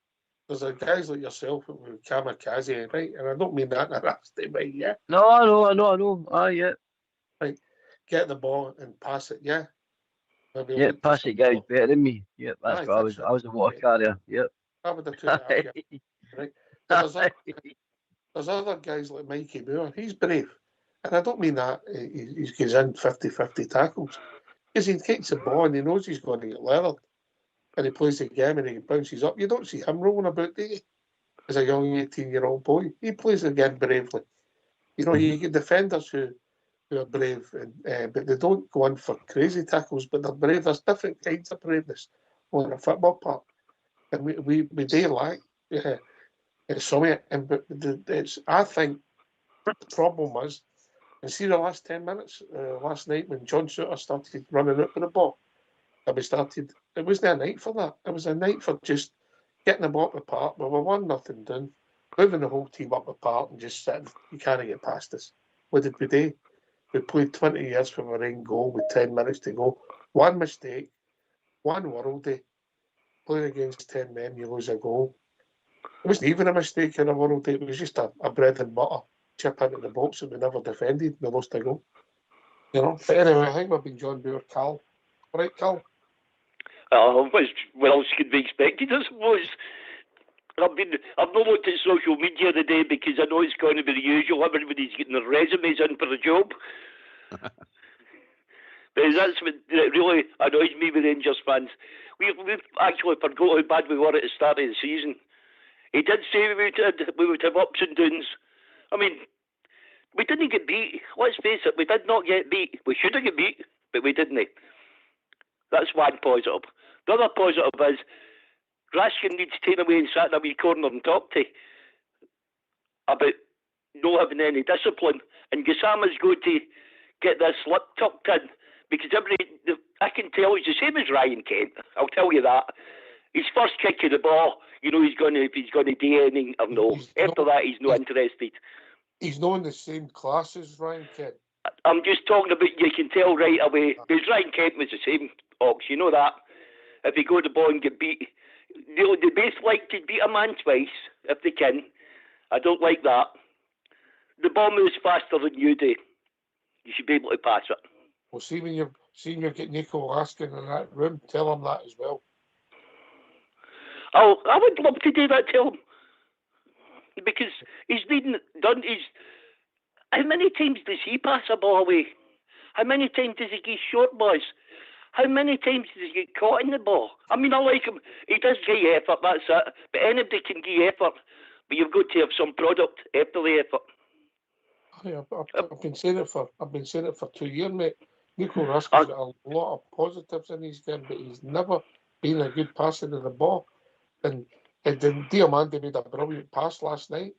There's guys like yourself with kamikaze, right? And I don't mean that in a nasty way, yeah. No, I know. Aye, yeah. Right, get the ball and pass it, yeah. Yeah, pass it, guys better than me. Yeah, that's what I was. I was a water carrier. Yep. I would have took that, right? But there's other guys like Mikey Moore. He's brave. And I don't mean that he goes in 50-50 tackles. Because he takes the ball and he knows he's going to get leathered. And he plays the game and he bounces up. You don't see him rolling about, do you? As a young 18-year-old boy. He plays the game bravely. You get defenders who are brave, but they don't go in for crazy tackles, but they're brave. There's different kinds of braveness on a football park. And we do lack some of it. And I think the problem was, and see the last 10 minutes last night when John Suter started running out with the ball, it wasn't a night for that. It was a night for just getting the ball up the park. We were 1-0 done, moving the whole team up the park and just sitting. You can't get past us. What did we do? We played 20 years from our own goal with 10 minutes to go. One mistake, one worldie. Playing against 10 men, you lose a goal. It wasn't even a mistake in a worldie. It was just a bread and butter chip into the box that we never defended. We lost a goal. But anyway, I think we've been John Boer, Cal. All right, Cal? What else could be expected, I suppose. I've not looked at social media today because I know it's going to be the usual. Everybody's getting their resumes in for the job. But that's what really annoys me with Rangers fans. We've actually forgot how bad we were at the start of the season. He did say we would have ups and downs. I mean, we didn't get beat. Let's face it, we did not get beat. We should have got beat, but we didn't. That's one positive. The other positive is Raskin needs taken away and sat in a wee corner and talked to about not having any discipline. And Gassama's going to get this lip tucked in because I can tell he's the same as Ryan Kent. I'll tell you that. His first kick of the ball, he's going to do anything or no. After that, he's not interested. He's not in the same class as Ryan Kent. I'm just talking about, you can tell right away, because Ryan Kent was the same, Ox, you know that. If he go to the ball and get beat, they both like to beat a man twice, if they can. I don't like that. The ball moves faster than you do. You should be able to pass it. Well, see when you get Nico Laskin in that room, tell him that as well. I would love to do that to him. Because he's needing done. How many times does he pass a ball away? How many times does he get short balls? How many times does he get caught in the ball? I mean, I like him. He does give effort, that's it. But anybody can give effort. But you've got to have some product after the effort. I've been saying it for 2 years, mate. Nico Raskin's got a lot of positives in his game, but he's never been a good passer of the ball. And Diamante made a brilliant pass last night.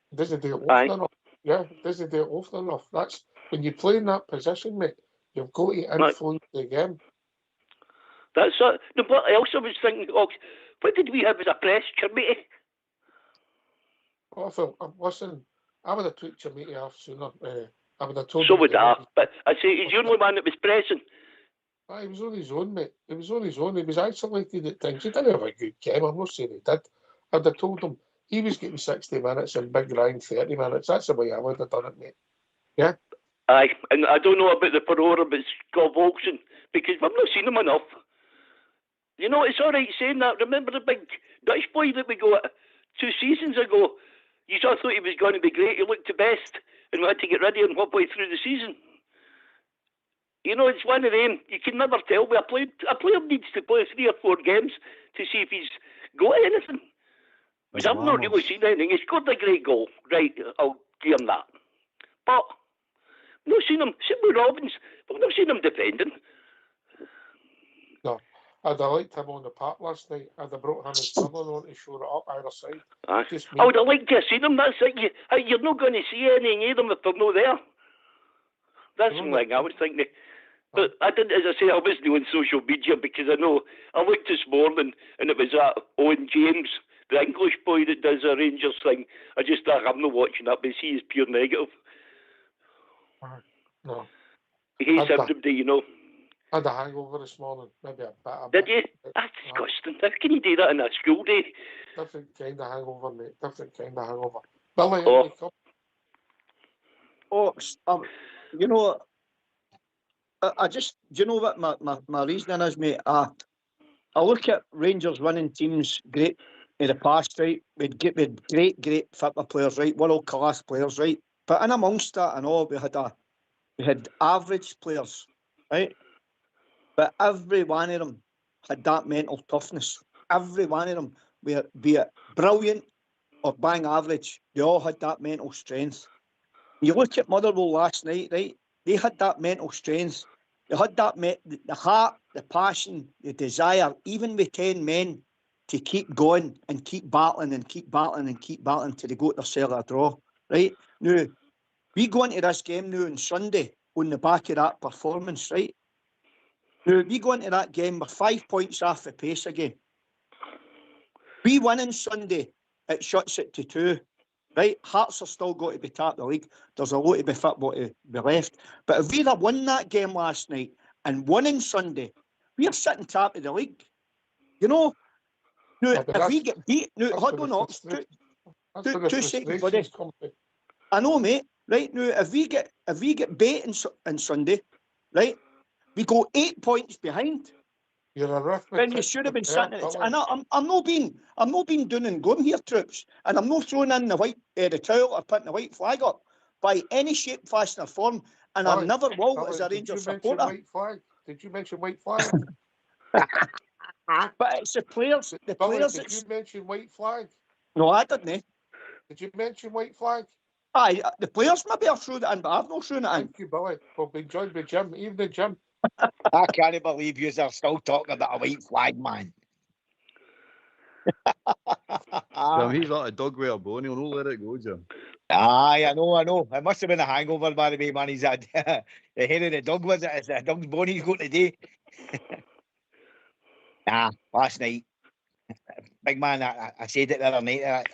He doesn't do it often enough. Yeah, doesn't do it often enough. That's when you play in that position, mate. You've got to influence the game. That's it. No, but else I was thinking, what did we have as a press committee? Listen, I would have took your meeting off sooner. I would have told so you. Would I. But I say he's the only one that was pressing. He was on his own, mate. He was on his own. He was isolated at times. He didn't have a good game. I'm not saying he did. I'd have told him he was getting 60 minutes and Big Ryan 30 minutes. That's the way I would have done it, mate. Yeah? Aye, and I don't know about the Perora, but Scott Volkson, because we've not seen him enough. You know, it's all right saying that. Remember the big Dutch boy that we got 2 seasons ago? You all thought he was going to be great. He looked the best, and we had to get rid of him halfway through the season. You know, it's one of them. You can never tell. A player needs to play 3 or 4 games to see if he's got anything. Because I've not really seen anything. He scored a great goal. Right, I'll give him that. But I've not seen him. Same with Robbins. I've not seen him defending. No. I'd have liked him on the park last night. I'd have brought him and Sutherland on to show it up either side. Aye. Just me. I would have liked to have seen them. That's it. You're not going to see any of them if they're not there. That's the thing I was thinking. But I didn't, as I say, I wasn't on social media because I know I looked this morning and it was that Owen James, the English boy that does a Rangers thing. I just thought, I'm not watching that, but he is pure negative. No. He hates everybody, you know. I had a hangover this morning, maybe a bit. Did you? That's disgusting. How can you do that on a school day? Different kind of hangover, mate. Different kind of hangover. Billy, you know, I just, do you know what my reasoning is, mate? I look at Rangers winning teams great in the past, right? We'd great football players, right? World class players, right? But in amongst that and all, we had average players, right? But every one of them had that mental toughness. Every one of them, be it brilliant or bang average, they all had that mental strength. You look at Motherwell last night, right? They had that mental strength. They had that the heart, the passion, the desire, even with 10 men, to keep going and keep battling and keep battling and keep battling till they go to their cellar draw, right? Now, we go into this game now on Sunday on the back of that performance, right? Now, we go into that game with 5 points off the pace again. We win on Sunday, it shuts it to 2. Right, Hearts are still got to be top of the league. There's a lot of football to be left. But if we'd have won that game last night and won on Sunday, we are sitting top of the league. You know, now, if we get beat, now, hold on, 2 seconds, buddy. I know, mate. Right now, if we get beat on Sunday, right, we go 8 points behind. You're a rough. When you should have been sitting at it. And I'm not being doing and going here, troops. And I'm not throwing in the towel or putting the white flag up by any shape, fashion or form. And I never will as a Rangers supporter. Did you mention white flag? But it's the players. The players. Did you mention white flag? No, I didn't. Did you mention white flag? Aye, the players maybe have thrown it in, but I've not thrown it in. Thank you, Billy. We've been joined by Jim, even the Jim. I can't believe you are still talking about a white flag, man. Jim, he's like a dog with a bone. He'll not let it go, Jim. Aye, I know. It must have been a hangover, by the way, man. He's had the hair of the dog, was it? It's the dog's bone he's got today. Last night, big man, I said it the other night.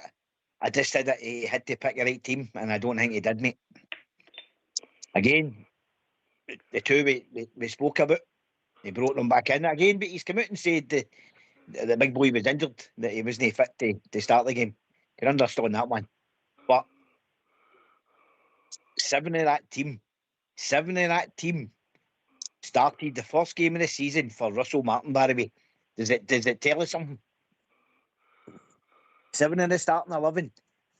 I just said that he had to pick the right team, and I don't think he did, mate. Again, the two we spoke about, he brought them back in again, but he's come out and said the big boy was injured, that he wasn't fit to start the game. Can understand that one. But 7 of that team started the first game of the season for Russell Martin, by the way. Does it tell us something? 7 of the starting 11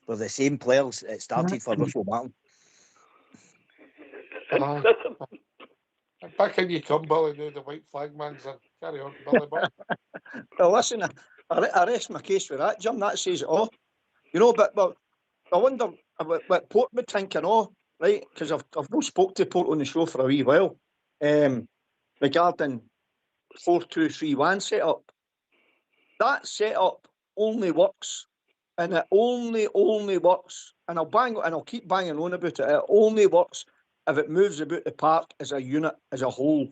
were the same players that started for Russell Martin. Back in you come, Billy, now the white flag man's in. Carry on, Billy. Well, listen, I rest my case with that, Jim. That says it all. You know, but I wonder what Port would think and all, right? Because I've not spoke to Port on the show for a wee while regarding 4-2-3-1 setup. That setup only works, and it only works, and I'll keep banging on about it. It only works if it moves about the park as a unit, as a whole.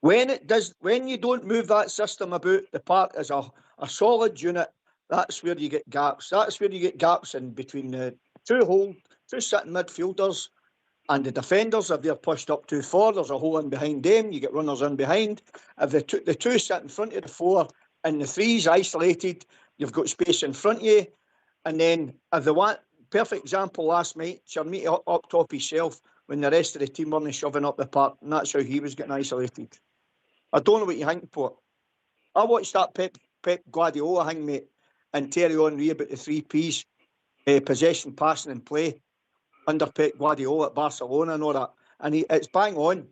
When you don't move that system about the park as a solid unit, that's where you get gaps. That's where you get gaps in between the two sitting midfielders. And the defenders, if they're pushed up too far, there's a hole in behind them. You get runners in behind. If the two sit in front of the 4 and the 3's isolated, you've got space in front of you. And then if they want, perfect example last night, Chermiti up top himself when the rest of the team weren't shoving up the park, and that's how he was getting isolated. I don't know what you think, Port. I watched that Pep Guardiola thing, mate, and Terry Henry about the 3 Ps, possession, passing and play, under Pep Guardiola at Barcelona and all that. And it's bang on.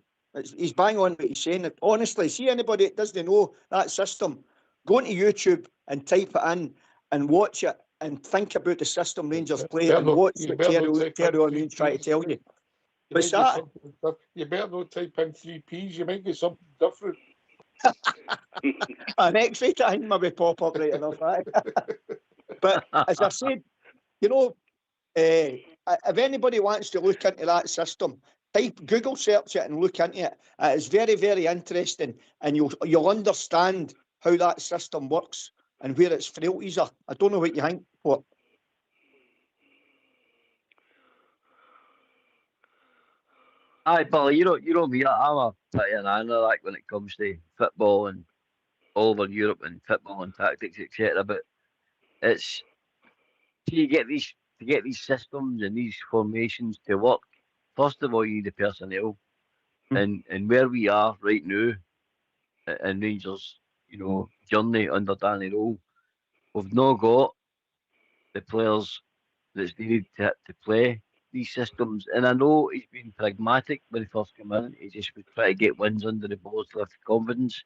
He's bang on what he's saying. Honestly, see anybody that doesn't know that system, go into YouTube and type it in and watch it and think about the system Rangers play and watch what Terry Henry's trying to tell you. What's that? You better not type in 3 Ps. You might get something different. An X-ray thing maybe pop up right enough. Right? But as I said, you know, if anybody wants to look into that system, Google search it and look into it. It's very, very interesting, and you'll understand how that system works and where its frailties are. I don't know what you think. What? Aye, Billy, you know me. I'm a pretty analytic when it comes to football and all over Europe and football and tactics, etc. But it's to get these systems and these formations to work. First of all, you need the personnel, and where we are right now, in Rangers, journey under Danny Rowe, we've not got the players that's needed to play these systems. And I know he's been pragmatic when he first came in. He just would try to get wins under the boards to lift confidence.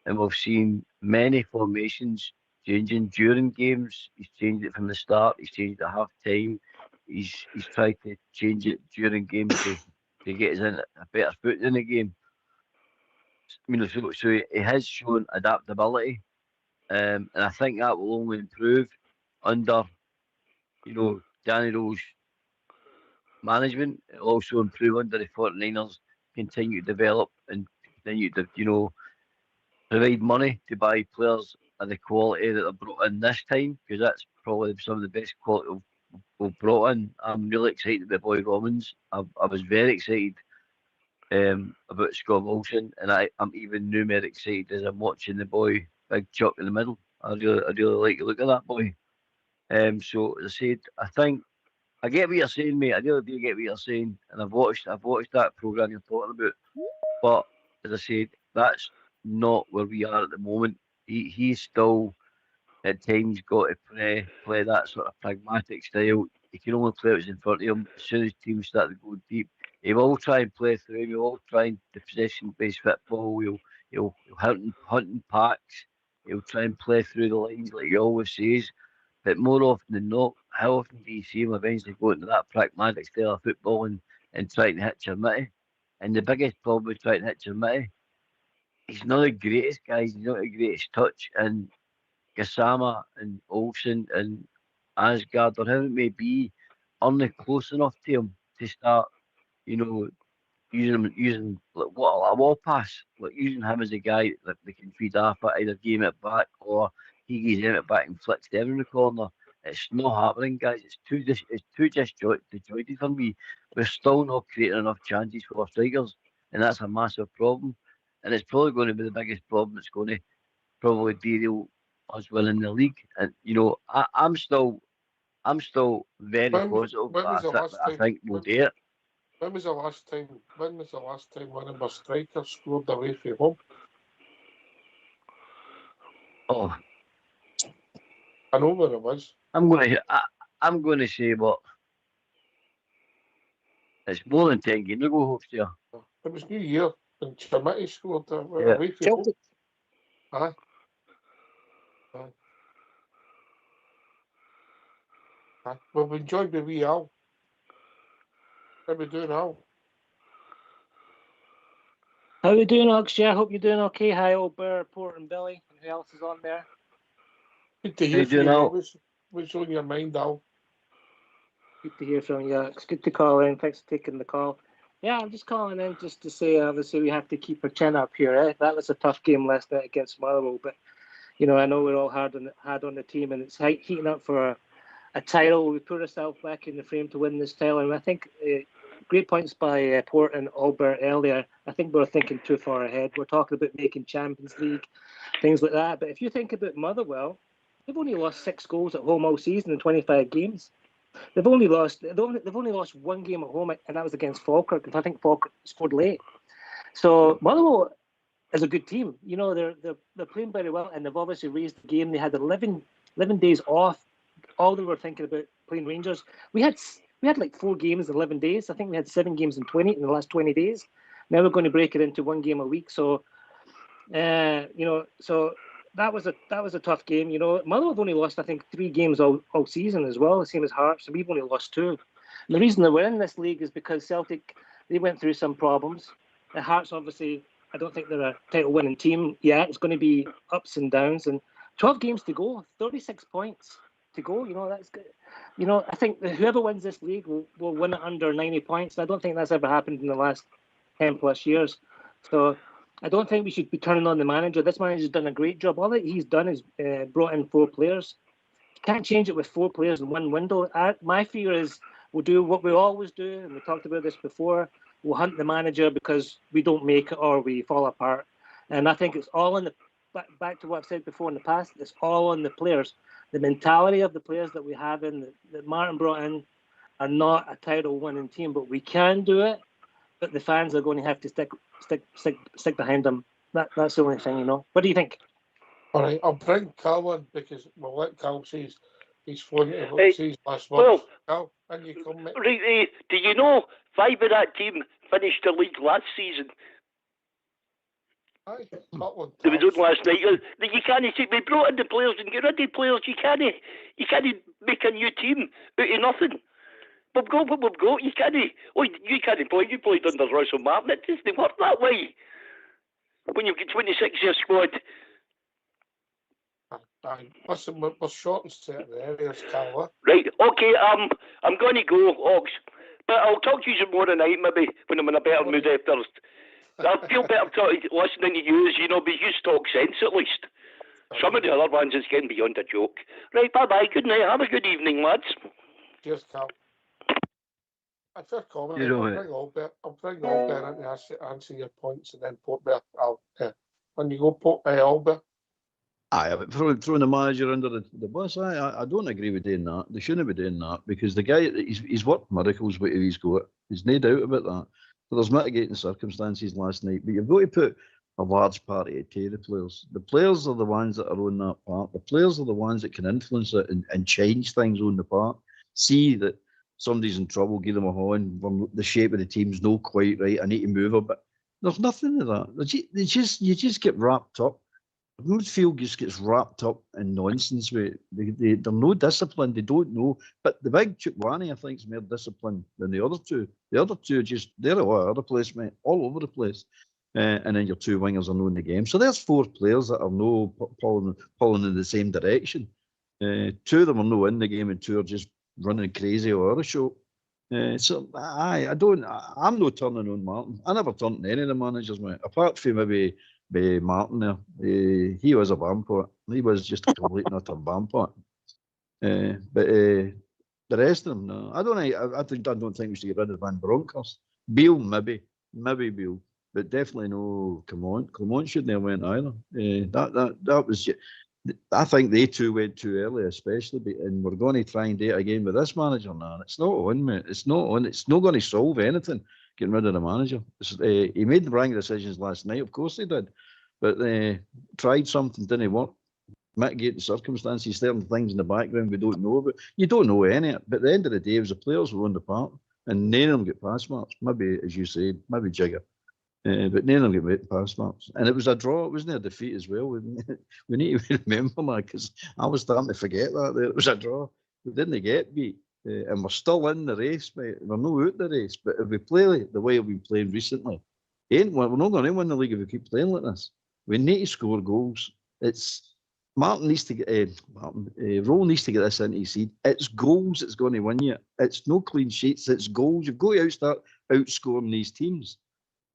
And we've seen many formations changing during games. He's changed it from the start. He's changed it at half time. He's tried to change it during games to get us in a better foot in the game. So he has shown adaptability, and I think that will only improve under, Danny Rowe's management. It'll also improve under the 49ers continue to develop and continue to, provide money to buy players of the quality that are brought in this time, because that's probably some of the best quality we've brought in. I'm really excited about Boy Robbins. I was very excited about Scott Wilson, and I'm even more excited as I'm watching the boy Big Chuck in the middle. I really like the look of that boy. So as I said, I think I get what you're saying, mate. I really do get what you're saying, and I've watched that programme you're talking about. But as I said, that's not where we are at the moment. He's still at times got to play that sort of pragmatic style. He can only play what's in front of him. As soon as teams start to go deep, he will try and play through. He will try and do possession-based football. He'll hunt in packs. He'll try and play through the lines like he always says. But more often than not, how often do you see him eventually go into that pragmatic style of football and trying to hit Chermiti? And the biggest problem with trying to hit Chermiti, he's not the greatest guy. He's not the greatest touch. And Gassama and Olsen and Asgard, or whoever it may be, aren't close enough to him to start, using like what a wall pass, like using him as a guy that they can feed off at, either game it back or he gives him it back and flicks down in the corner. It's not happening, guys. It's too disjointed for me. We're still not creating enough chances for our strikers, and that's a massive problem. And it's probably going to be the biggest problem that's going to probably derail us winning the league. And I'm still very positive. I think we'll do it. When was the last time one of our strikers scored away from home? Oh, I know where it was. I'm going to say what. It's more than 10 games ago, hopefully. It was New Year and Chermiti scored away from home. Aye. We've enjoyed the wee Al. How we doing, Al? How we doing, Oxy? I hope you're doing okay. Hi, old Bear, Port and Billy. And who else is on there? Good to hear from you. What's on your mind, Al? Good to hear from you. It's good to call in. Thanks for taking the call. Yeah, I'm just calling in just to say, obviously, we have to keep our chin up here. Eh? That was a tough game last night against Motherwell, but I know we're all hard on the team, and it's heating up for a title. We put ourselves back in the frame to win this title, and I think great points by Port and Albert earlier. I think we're thinking too far ahead. We're talking about making Champions League, things like that. But if you think about Motherwell, they've only lost 6 goals at home all season in 25 games. They've only lost one game at home, and that was against Falkirk. And I think Falkirk scored late. So Motherwell is a good team. You know, they're playing very well, and they've obviously raised the game. They had 11 days off. All they were thinking about playing Rangers. We had like 4 games in 11 days. I think we had 7 games in the last 20 days. Now we're going to break it into 1 game a week. So, so that was a tough game. You know, Motherwell have only lost, I think, 3 games all season as well, the same as Hearts. So we've only lost 2. And the reason that we're in this league is because Celtic, they went through some problems. The Hearts, obviously, I don't think they're a title-winning team yet. It's going to be ups and downs. And 12 games to go, 36 points to go. You know, that's good. You know, I think that whoever wins this league will win it under 90 points. I don't think that's ever happened in the last 10 plus years. So I don't think we should be turning on the manager. This manager's done a great job. All that he's done is brought in 4 players. You can't change it with 4 players in one window. My fear is we'll do what we always do, and we talked about this before. We'll hunt the manager because we don't make it or we fall apart. And I think it's all in the back to what I've said before in the past. It's all on the players. The mentality of the players that we have that Martin brought in are not a title-winning team, but we can do it. But the fans are going to have to stick behind them. That's the only thing, you know. What do you think? All right, I'll bring Cal in because we'll let Cal say he's flown to what his last month. Well, Cal, and you come, mate. Right, do you know 5 of that team finished the league last season? Aye, Scotland. They was on last night. You can't say we brought in the players and get rid of players. You can't make a new team out of nothing. We've got what we've got. You can't. Oh, you can't play. You played under Russell Martin. It doesn't work that way. When you've got 26 in your squad. Aye. Listen, we're short in certain areas, Cal. Right. Okay. I'm going to go, Ox. But I'll talk to you some more tonight, maybe when I'm in a better mood after. I feel better listening to you, you know, but you talk sense at least. Some of the other ones is getting beyond a joke. Right, bye-bye, good night, have a good evening, lads. Cheers, Cal. I fair comment. You know I'll bring Albert in to answer your points, and then Portbert, when you go Albert. Aye, but throwing the manager under the bus, I don't agree with doing that. They shouldn't be doing that because the guy, he's worked miracles with who he's got. There's no doubt about that. So there's mitigating circumstances last night, but you've got to put a large party to the players. The players are the ones that are on that part. The players are the ones that can influence it and change things on the part. See that somebody's in trouble, give them a horn. The shape of the team's not quite right. I need to move a bit. There's nothing of that. You just get wrapped up. Midfield just gets wrapped up in nonsense. They're no discipline. They don't know. But the big Chukwani, I think, is more disciplined than the other two. The other two they're all over the place, mate, all over the place. And then your 2 wingers are knowing the game. So there's 4 players that are no pulling in the same direction. 2 of them are no in the game, and 2 are just running crazy or other show. So I'm no turning on Martin. I never turned on any of the managers, mate, apart from maybe Martin there. He was a vampire. He was just a complete and utter vampire. But the rest of them, no. I don't think we should get rid of Van Bronckhorst. Beale, maybe Beale, but definitely no Clement shouldn't have went either. That was just, I think they 2 went too early, especially, and we're going to try and do it again with this manager now. It's not on, mate. It's not on. It's not going to solve anything. Getting rid of the manager. He made the right decisions last night, of course he did, but tried something, didn't work. Mitigating circumstances, certain things in the background we don't know about. You don't know any of it, but at the end of the day, it was the players who won the part, and none of them get pass marks. Maybe, as you said, maybe Jigger, but none of them get pass marks. And it was a draw, it wasn't a defeat as well. We need to remember that, because I was starting to forget that. It was a draw. We didn't get beat. And we're still in the race, mate. We're not out the race. But if we play the way we've been playing recently, we're not going to win the league if we keep playing like this. We need to score goals. Martin needs to get Roll needs to get this into his seed. It's goals that's going to win you. It's no clean sheets. It's goals. You've got to start outscoring these teams.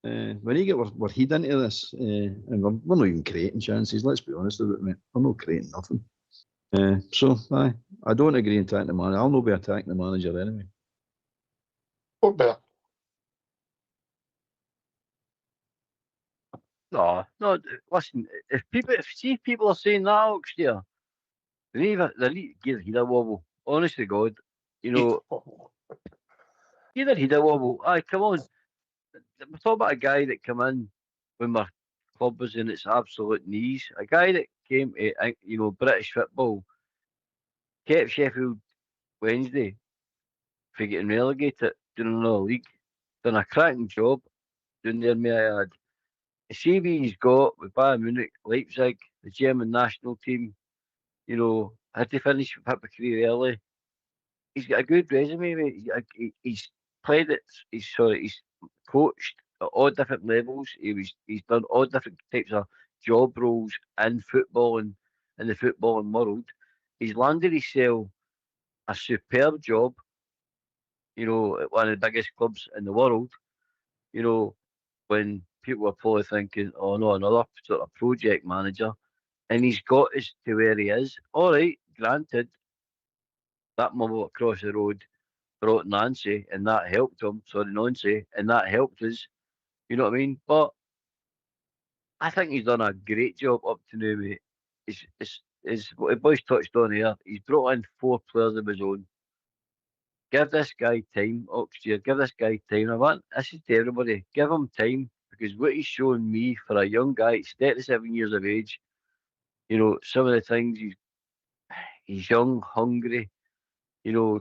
When you get we're head into this, and we're not even creating chances. Let's be honest about it, mate. We're not creating nothing. I don't agree in attacking the manager. I'll not be attacking the manager anyway. Portbert. No, no. Listen, if people are saying that, Oxtear, they need to give heed a wobble. Honest to God, you know, give their heed a wobble. Aye, come on. We're talking about a guy that came in when my club was in its absolute knees. A guy that came to, British football, kept Sheffield Wednesday for getting relegated to another league. Done a cracking job doing there, may I add. The CV he's got with Bayern Munich, Leipzig, the German national team, had to finish with a career early. He's got a good resume, mate. He's played it. He's coached at all different levels. He's done all different types of job roles in football and in the footballing world. He's landed himself a superb job. At one of the biggest clubs in the world. You know, when people are probably thinking, "Oh no, another sort of project manager," and he's got us to where he is. All right, granted, that mum across the road brought Nancy, and that helped him. Sorry, Nancy, and that helped us. You know what I mean? But I think he's done a great job up to now, mate. It's what the boys touched on here. He's brought in 4 players of his own. Give this guy time, Oxford. Give this guy time. This is to everybody. Give him time because what he's shown me for a young guy, he's 37 years of age. Some of the things he's young, hungry. You know,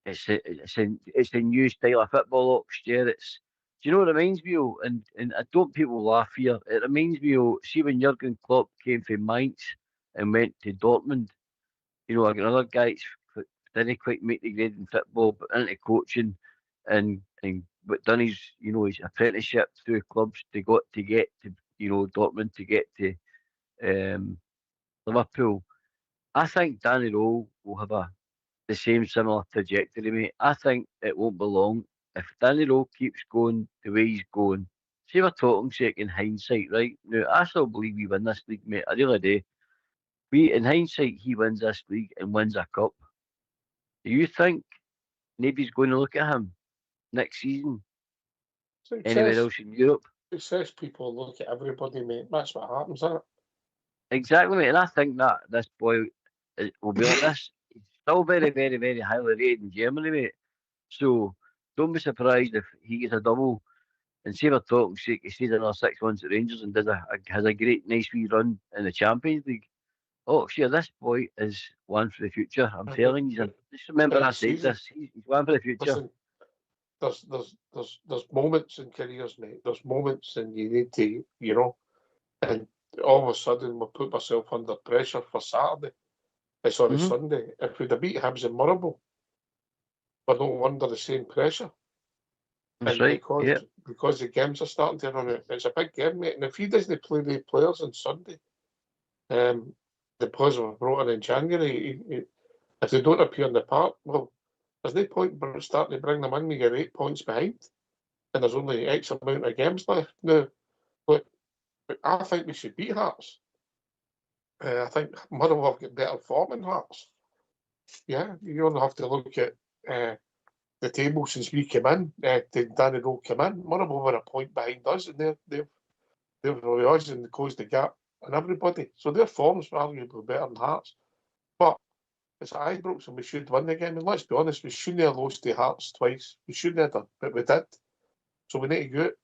it's a new style of football, Oxford. Do you know what it reminds me of? And I don't people laugh here. It reminds me of see when Jurgen Klopp came from Mainz and went to Dortmund. Like another guy didn't quite make the grade in football, but into coaching and but done his apprenticeship through clubs to get to Dortmund to get to Liverpool. I think Danny Rowe will have the same similar trajectory, mate. I think it won't be long if Danny Rowe keeps going the way he's going. See, we're talking sake in hindsight, right? Now, I still believe we win this league, mate. I really do. In hindsight, he wins this league and wins a cup. Do you think nobody's going to look at him next season anywhere else in Europe? Success people look at everybody, mate. That's what happens, isn't it? Exactly, mate. And I think that this boy will be like this. He's still very, very, very highly rated in Germany, mate. So don't be surprised if he gets a double and say we're talking sake, he stays another 6 months at Rangers and has a great, nice wee run in the Champions League. Oh, sure, this boy is one for the future. I'm telling you. Just remember I said this. He's one for the future. Listen, there's moments in careers, mate. There's moments and you need to, and all of a sudden we put myself under pressure for Saturday. Sunday. If we'd have beat Hibs and Motherwell, we're not under the same pressure. That's right. Because the games are starting to run out. It's a big game, mate. And if he doesn't play the players on Sunday, the players were brought in January, if they don't appear in the park, well, there's no point starting to bring them in when you're 8 points behind and there's only X amount of games left. Now, but I think we should beat Hearts. I think Motherwell have got better form in Hearts. Yeah, you only have to look at the table since we came in. Did Danny Rowe come in? Motherwell were a point behind us, and they've really us and closed the gap on everybody. So their form's arguably better than Hearts. But it's at Ibrox and we should win the game. And let's be honest, we shouldn't have lost to Hearts twice. We shouldn't have done, but we did. So we need to go it.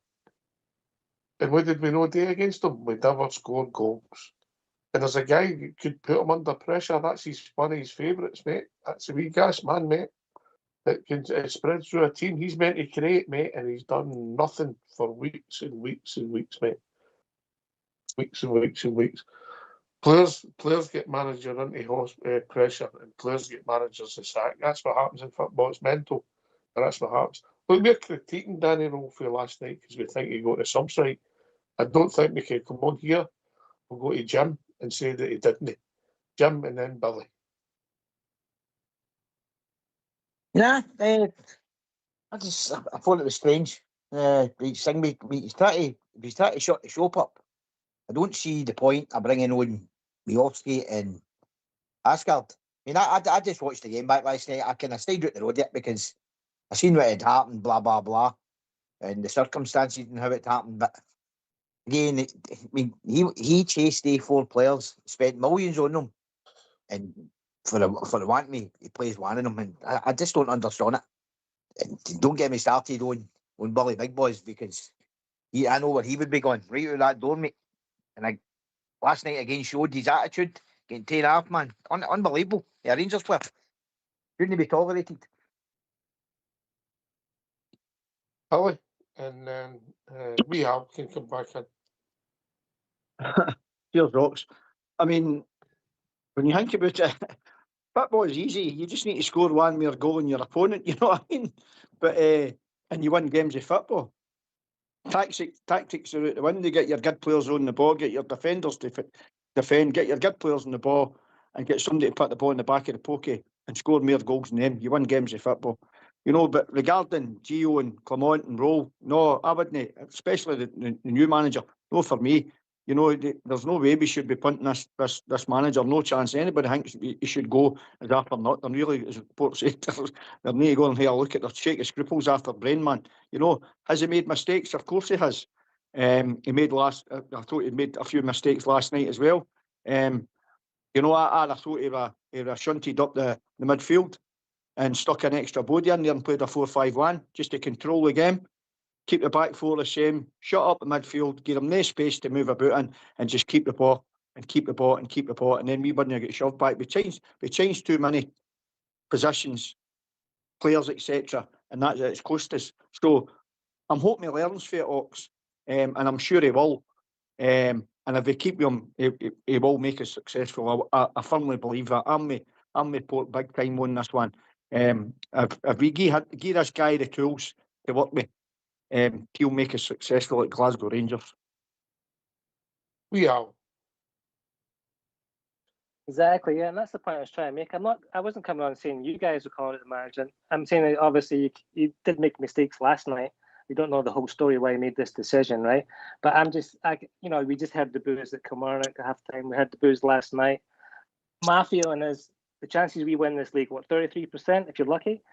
And what did we not do against them? We never scored goals. And there's a guy who could put him under pressure. That's one of his favourites, mate. That's a wee gas man, mate. That can spread through a team. He's meant to create, mate, and he's done nothing for weeks and weeks and weeks, mate. Weeks and weeks and weeks. Players get manager into pressure, and players get managers to sack. That's what happens in football. It's mental, and that's what happens. Look, we're critiquing Danny Rowe for last night because we think he got the subs right. I don't think we can come on here. We'll go to Jim and say that he didn't. Jim and then Billy. Yeah, I thought it was strange. He's trying to shut the shop up. I don't see the point of bringing on Miofsky and Asgard. I mean, I just watched the game back last night. I kind of stayed out the road yet because I seen what had happened, blah, blah, blah, and the circumstances and how it happened. But again, I mean, he chased A4 players, spent millions on them, and for the want me, he plays one of them, and I just don't understand it. And don't get me started on Billy Big Boys, because I know where he would be going, right out that door, mate. And last night again showed his attitude, getting taken off, man. Unbelievable. Yeah, Rangers player. Shouldn't be tolerated. Billy, and then we can come back in. Cheers, Rocks. I mean, when you think about it, football is easy. You just need to score one more goal than your opponent, you know what I mean? But and you win games of football. Tactics are out the window. Get your good players on the ball, get your defenders to defend, get your good players on the ball, and get somebody to put the ball in the back of the pocket and score more goals than them. You win games of football. You know, but regarding Gio and Clement and Roll, no, I wouldn't, especially the new manager. No, for me, you know, there's no way we should be punting this manager. No chance. Anybody thinks he should go as after not. They're really, as Port said, they need to go and have a look at their shake of scruples after Brain Man. You know, has he made mistakes? Of course he has. He made I thought he made a few mistakes last night as well. You know, I thought he would shunted up the midfield and stuck an extra body in there and played a 4-5-1 just to control the game, keep the back four the same, shut up the midfield, give them no space to move about in, and just keep the ball and keep the ball and keep the ball, and then we wouldn't get shoved back. We changed too many positions, players, etc., and it's cost us. So I'm hoping he learns for it, Ox, and I'm sure he will. And if we keep him, he will make us successful. I firmly believe that. I'm with Port big time on this one. If we give this guy the tools to work with, he'll make us successful at Glasgow Rangers. We are. Exactly, yeah, and that's the point I was trying to make. I wasn't coming on saying you guys were calling it the manager. I'm saying that obviously you did make mistakes last night. We don't know the whole story why he made this decision, right? But we just had the boos at Kilmarnock at halftime. We had the boos last night. My feeling is the chances we win this league, 33% if you're lucky.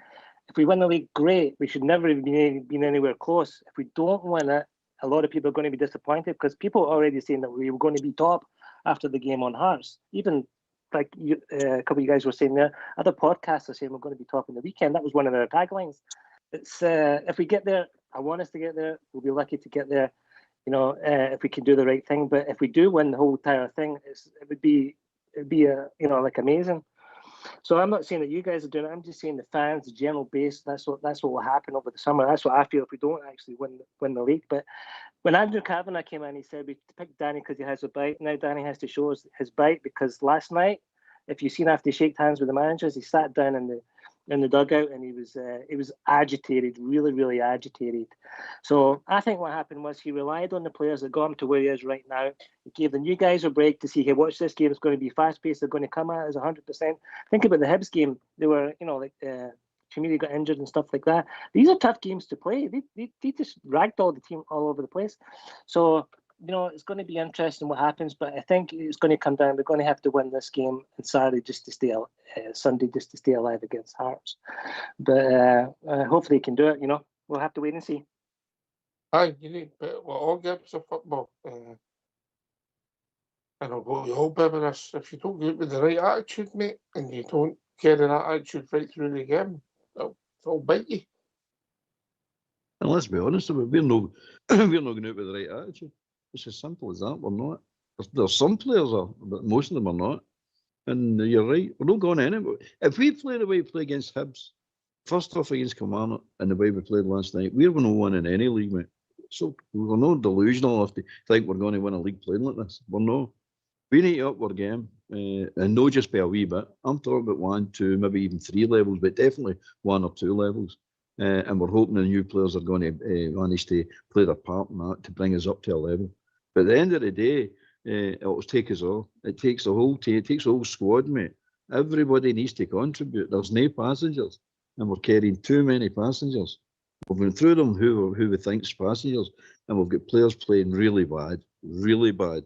If we win the league, great. We should never have been anywhere close. If we don't win it, a lot of people are going to be disappointed because people are already saying that we were going to be top after the game on Hearts. Even like a couple of you guys were saying there, other podcasts are saying we're going to be top in the weekend. That was one of their taglines. It's if we get there, I want us to get there. We'll be lucky to get there, you know, if we can do the right thing. But if we do win the whole entire thing, it would be like amazing. So I'm not saying that you guys are doing it. I'm just saying the fans, the general base. That's what will happen over the summer. That's what I feel if we don't actually win the league. But when Andrew Kavanagh came in, he said we picked Danny because he has a bite. Now Danny has to show us his bite because last night, if you've seen after he shook hands with the managers, he sat down in the dugout and he was agitated, really, really agitated. So I think what happened was he relied on the players that got him to where he is right now. He gave the new guys a break to see, hey, watch this game. It's going to be fast-paced. They're going to come at us 100%. Think about the Hibs game. They were, Chamili got injured and stuff like that. These are tough games to play. They just ragdolled the team all over the place. So, it's going to be interesting what happens, but I think it's going to come down. We're going to have to win this game on Saturday just to stay Sunday just to stay alive against Hearts. But hopefully he can do it. We'll have to wait and see. Aye, you need, but all games of football. And I'll go the whole bit of this. If you don't get with the right attitude, mate, and you don't carry that attitude right through the game, it'll bite you. And let's be honest, we're not going out with the right attitude. It's as simple as that. We're not. There's some players are, but most of them are not. And you're right. We're not going anywhere. If we play the way we play against Hibs, first off against Kilmarnock, and the way we played last night, we're going to win in any league, mate. So we're not delusional enough to think we're going to win a league playing like this. We're not. We need to up our game, and not just by a wee bit. I'm talking about 1, 2, maybe even 3 levels, but definitely 1 or 2 levels. And we're hoping the new players are going to manage to play their part in that to bring us up to a level. But at the end of the day, it'll take us all. It takes the whole team. It takes the whole squad, mate. Everybody needs to contribute. There's no passengers, and we're carrying too many passengers. We've been through them who we think's passengers, and we've got players playing really bad, really bad.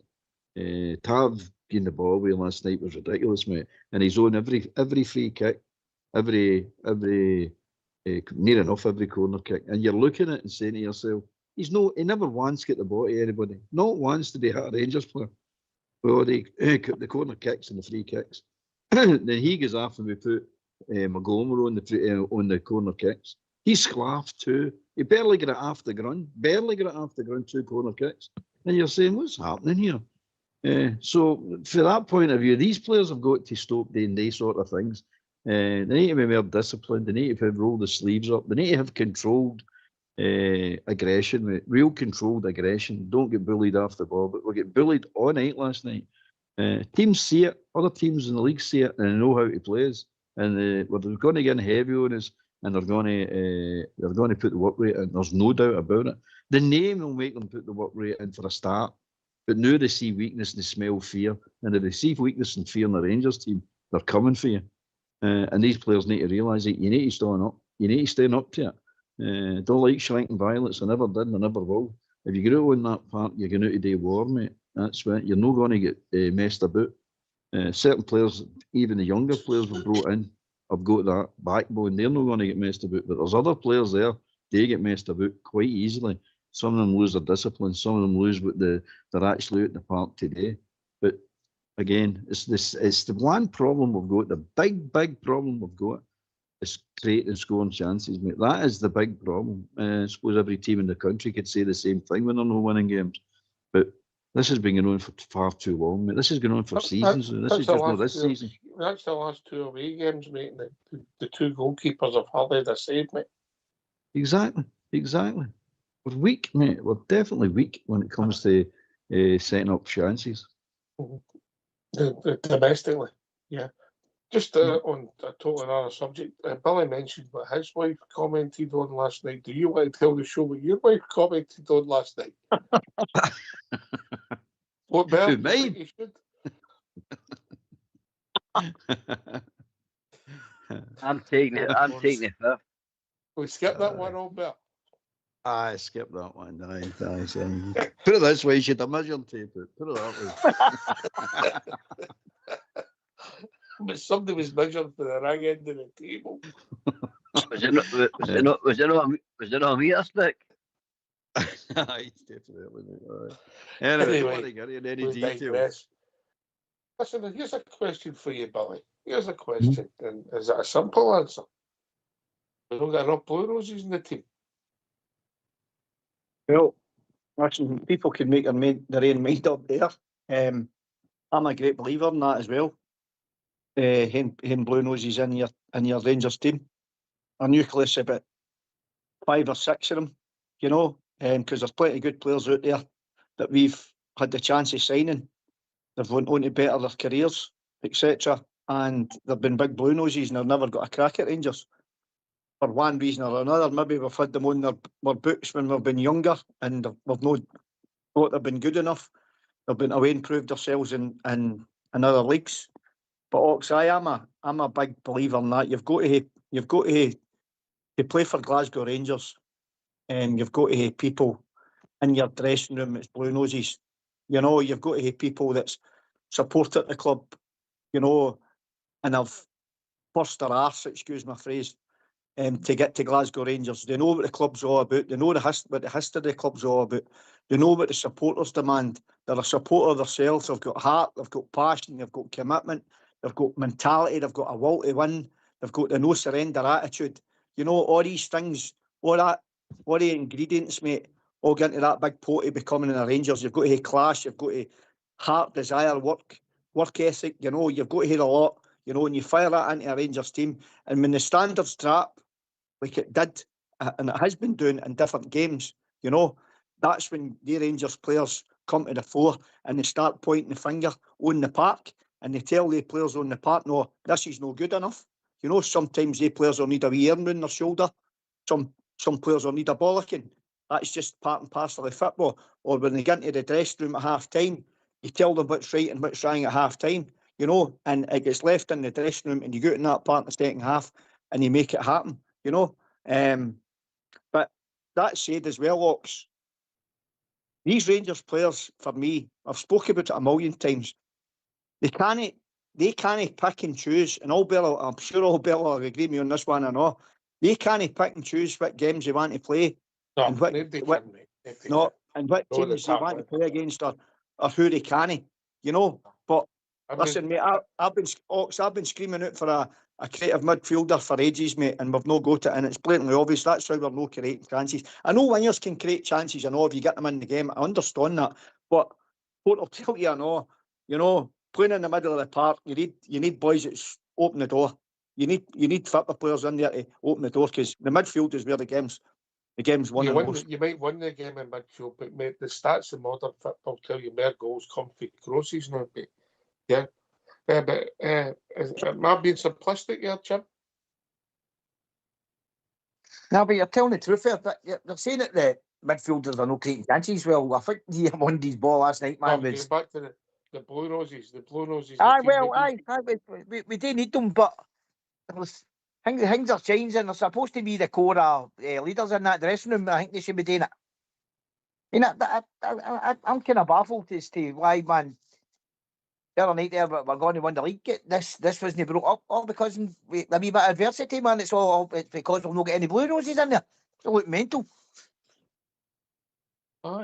Tav getting the ball away last night was ridiculous, mate. And he's on every free kick, every near enough every corner kick, and you're looking at it and saying to yourself, He never once get the ball to anybody. Not once did he hit a Rangers player. Well, the corner kicks and the free kicks. Then he goes off and we put Montgomery on the corner kicks. He sclaffed too. He barely got it off the ground. 2 corner kicks. And you're saying, what's happening here? So, from that point of view, these players have got to stop doing these sort of things. They need to be more disciplined. They need to roll the sleeves up. They need to have controlled aggression, real controlled aggression. Don't get bullied off the ball, but we get bullied all night last night. Teams see it. Other teams in the league see it and they know how to play us. And they're going to get heavy on us, and they're going to put the work rate in. There's no doubt about it. The name will make them put the work rate in for a start. But now they see weakness and they smell fear. And if they see weakness and fear in the Rangers team, they're coming for you. And these players need to realise that you need to stand up. You need to stand up to it. Don't like shrinking violets. I never did and I never will. If you get out on that part, you're going out to do war, mate. That's right. You're not going to get messed about. Certain players, even the younger players we've brought in, have got that backbone. They're not going to get messed about. But there's other players there, they get messed about quite easily. Some of them lose their discipline. Some of them lose what they're actually out in the park today. But again, it's the one problem we've got, the big problem we've got is creating and scoring chances, mate. That is the big problem. I suppose every team in the country could say the same thing when they're not winning games. But this has been going on for far too long, mate. This has gone on for seasons. This is just not this season. That's the last 2 away games, mate. The 2 goalkeepers have hardly had a save, mate. Exactly. We're weak, mate. We're definitely weak when it comes to setting up chances. Domestically, yeah. Just on a totally another subject, Billy mentioned what his wife commented on last night. Do you want to tell the show what your wife commented on last night? What, Bill? Mine? You should. I'm taking it. We skip that one on, Bill. I skipped that one. Aye. Put it this way, you should have measured tape it. Put it that way. But somebody was measured for the wrong end of the table. Was it not a meter stick? Aye, definitely. Right. Anyway, any details? Listen, here's a question for you, Billy. Here's a question, and is it a simple answer? We don't got enough Blue Roses in the team. Well, listen, people can make their own mind up there. I'm a great believer in that as well. Having Blue Noses in your Rangers team. Our nucleus about 5 or 6 of them, you know, because there's plenty of good players out there that we've had the chance of signing. They've went on to better their careers, etc. And they've been big Blue Noses and they've never got a crack at Rangers. For one reason or another, maybe we've had them on our books when we've been younger and we've not thought they've been good enough. They've been away and proved themselves in other leagues. But Ox, I'm a big believer in that. You've got to play for Glasgow Rangers, and you've got to have people in your dressing room that's Blue Noses. You know, you've got to have people that's supported the club, you know, and have burst their arse, excuse my phrase, to get to Glasgow Rangers. They know what the club's all about. They know what the history of the club's all about. They know what the supporters demand. They're a supporter themselves. They've got heart, they've got passion, they've got commitment, they've got mentality, they've got a will to win, they've got the no surrender attitude. You know, all these things, all the ingredients, mate, all get into that big pot of becoming a Rangers. You've got to have class, you've got to heart, desire, work ethic, you know, you've got to have a lot, you know, and you fire that into a Rangers team. And when the standards drop, like it did, and it has been doing in different games, you know, that's when the Rangers players come to the fore and they start pointing the finger on the park and they tell the players on the park, no, this is no good enough. You know, sometimes the players will need a wee arm on their shoulder. Some players will need a bollocking. That's just part and parcel of football. Or when they get into the dressing room at half time, you tell them what's right and what's wrong at half time, you know, and it gets left in the dressing room and you go in that part in the second half and you make it happen, you know. But that said as well, Ox, these Rangers players, for me, I've spoken about it a million times, they can't pick and choose, and I'm sure all Bill will agree with me on this one and all. They can't pick and choose what games they want to play. No, and No, and what know teams the they want to play against are who they can, But I mean, listen, mate, I've been screaming out for a creative midfielder for ages, mate, and we've no got it, and it's blatantly obvious that's why we're no creating chances. I know wingers can create chances, if you get them in the game, I understand that, but what I'll tell you, playing in the middle of the park, you need boys that open the door. You need fitter players in there to open the door, because the midfield is where the game's won the most. you might win the game in midfield, but mate, the stats in modern football tell you more goals come from crosses now, mate. Yeah. But am I being simplistic here, Jim? No, but you're telling the truth here. They're saying that the midfielders are no creating chances. Well, I think he won his ball last night, man. Going back to the Blue Noses. The Blue Noses. We do need them, but things are changing. They're supposed to be the core leaders in that dressing room. I think they should be doing it. I'm kind of baffled as to why, man. The other night there, we're going to win the league. This wasn't brought up all because a wee bit of adversity, man. It's because we've not got any Blue Noses in there. It's all mental. Oh,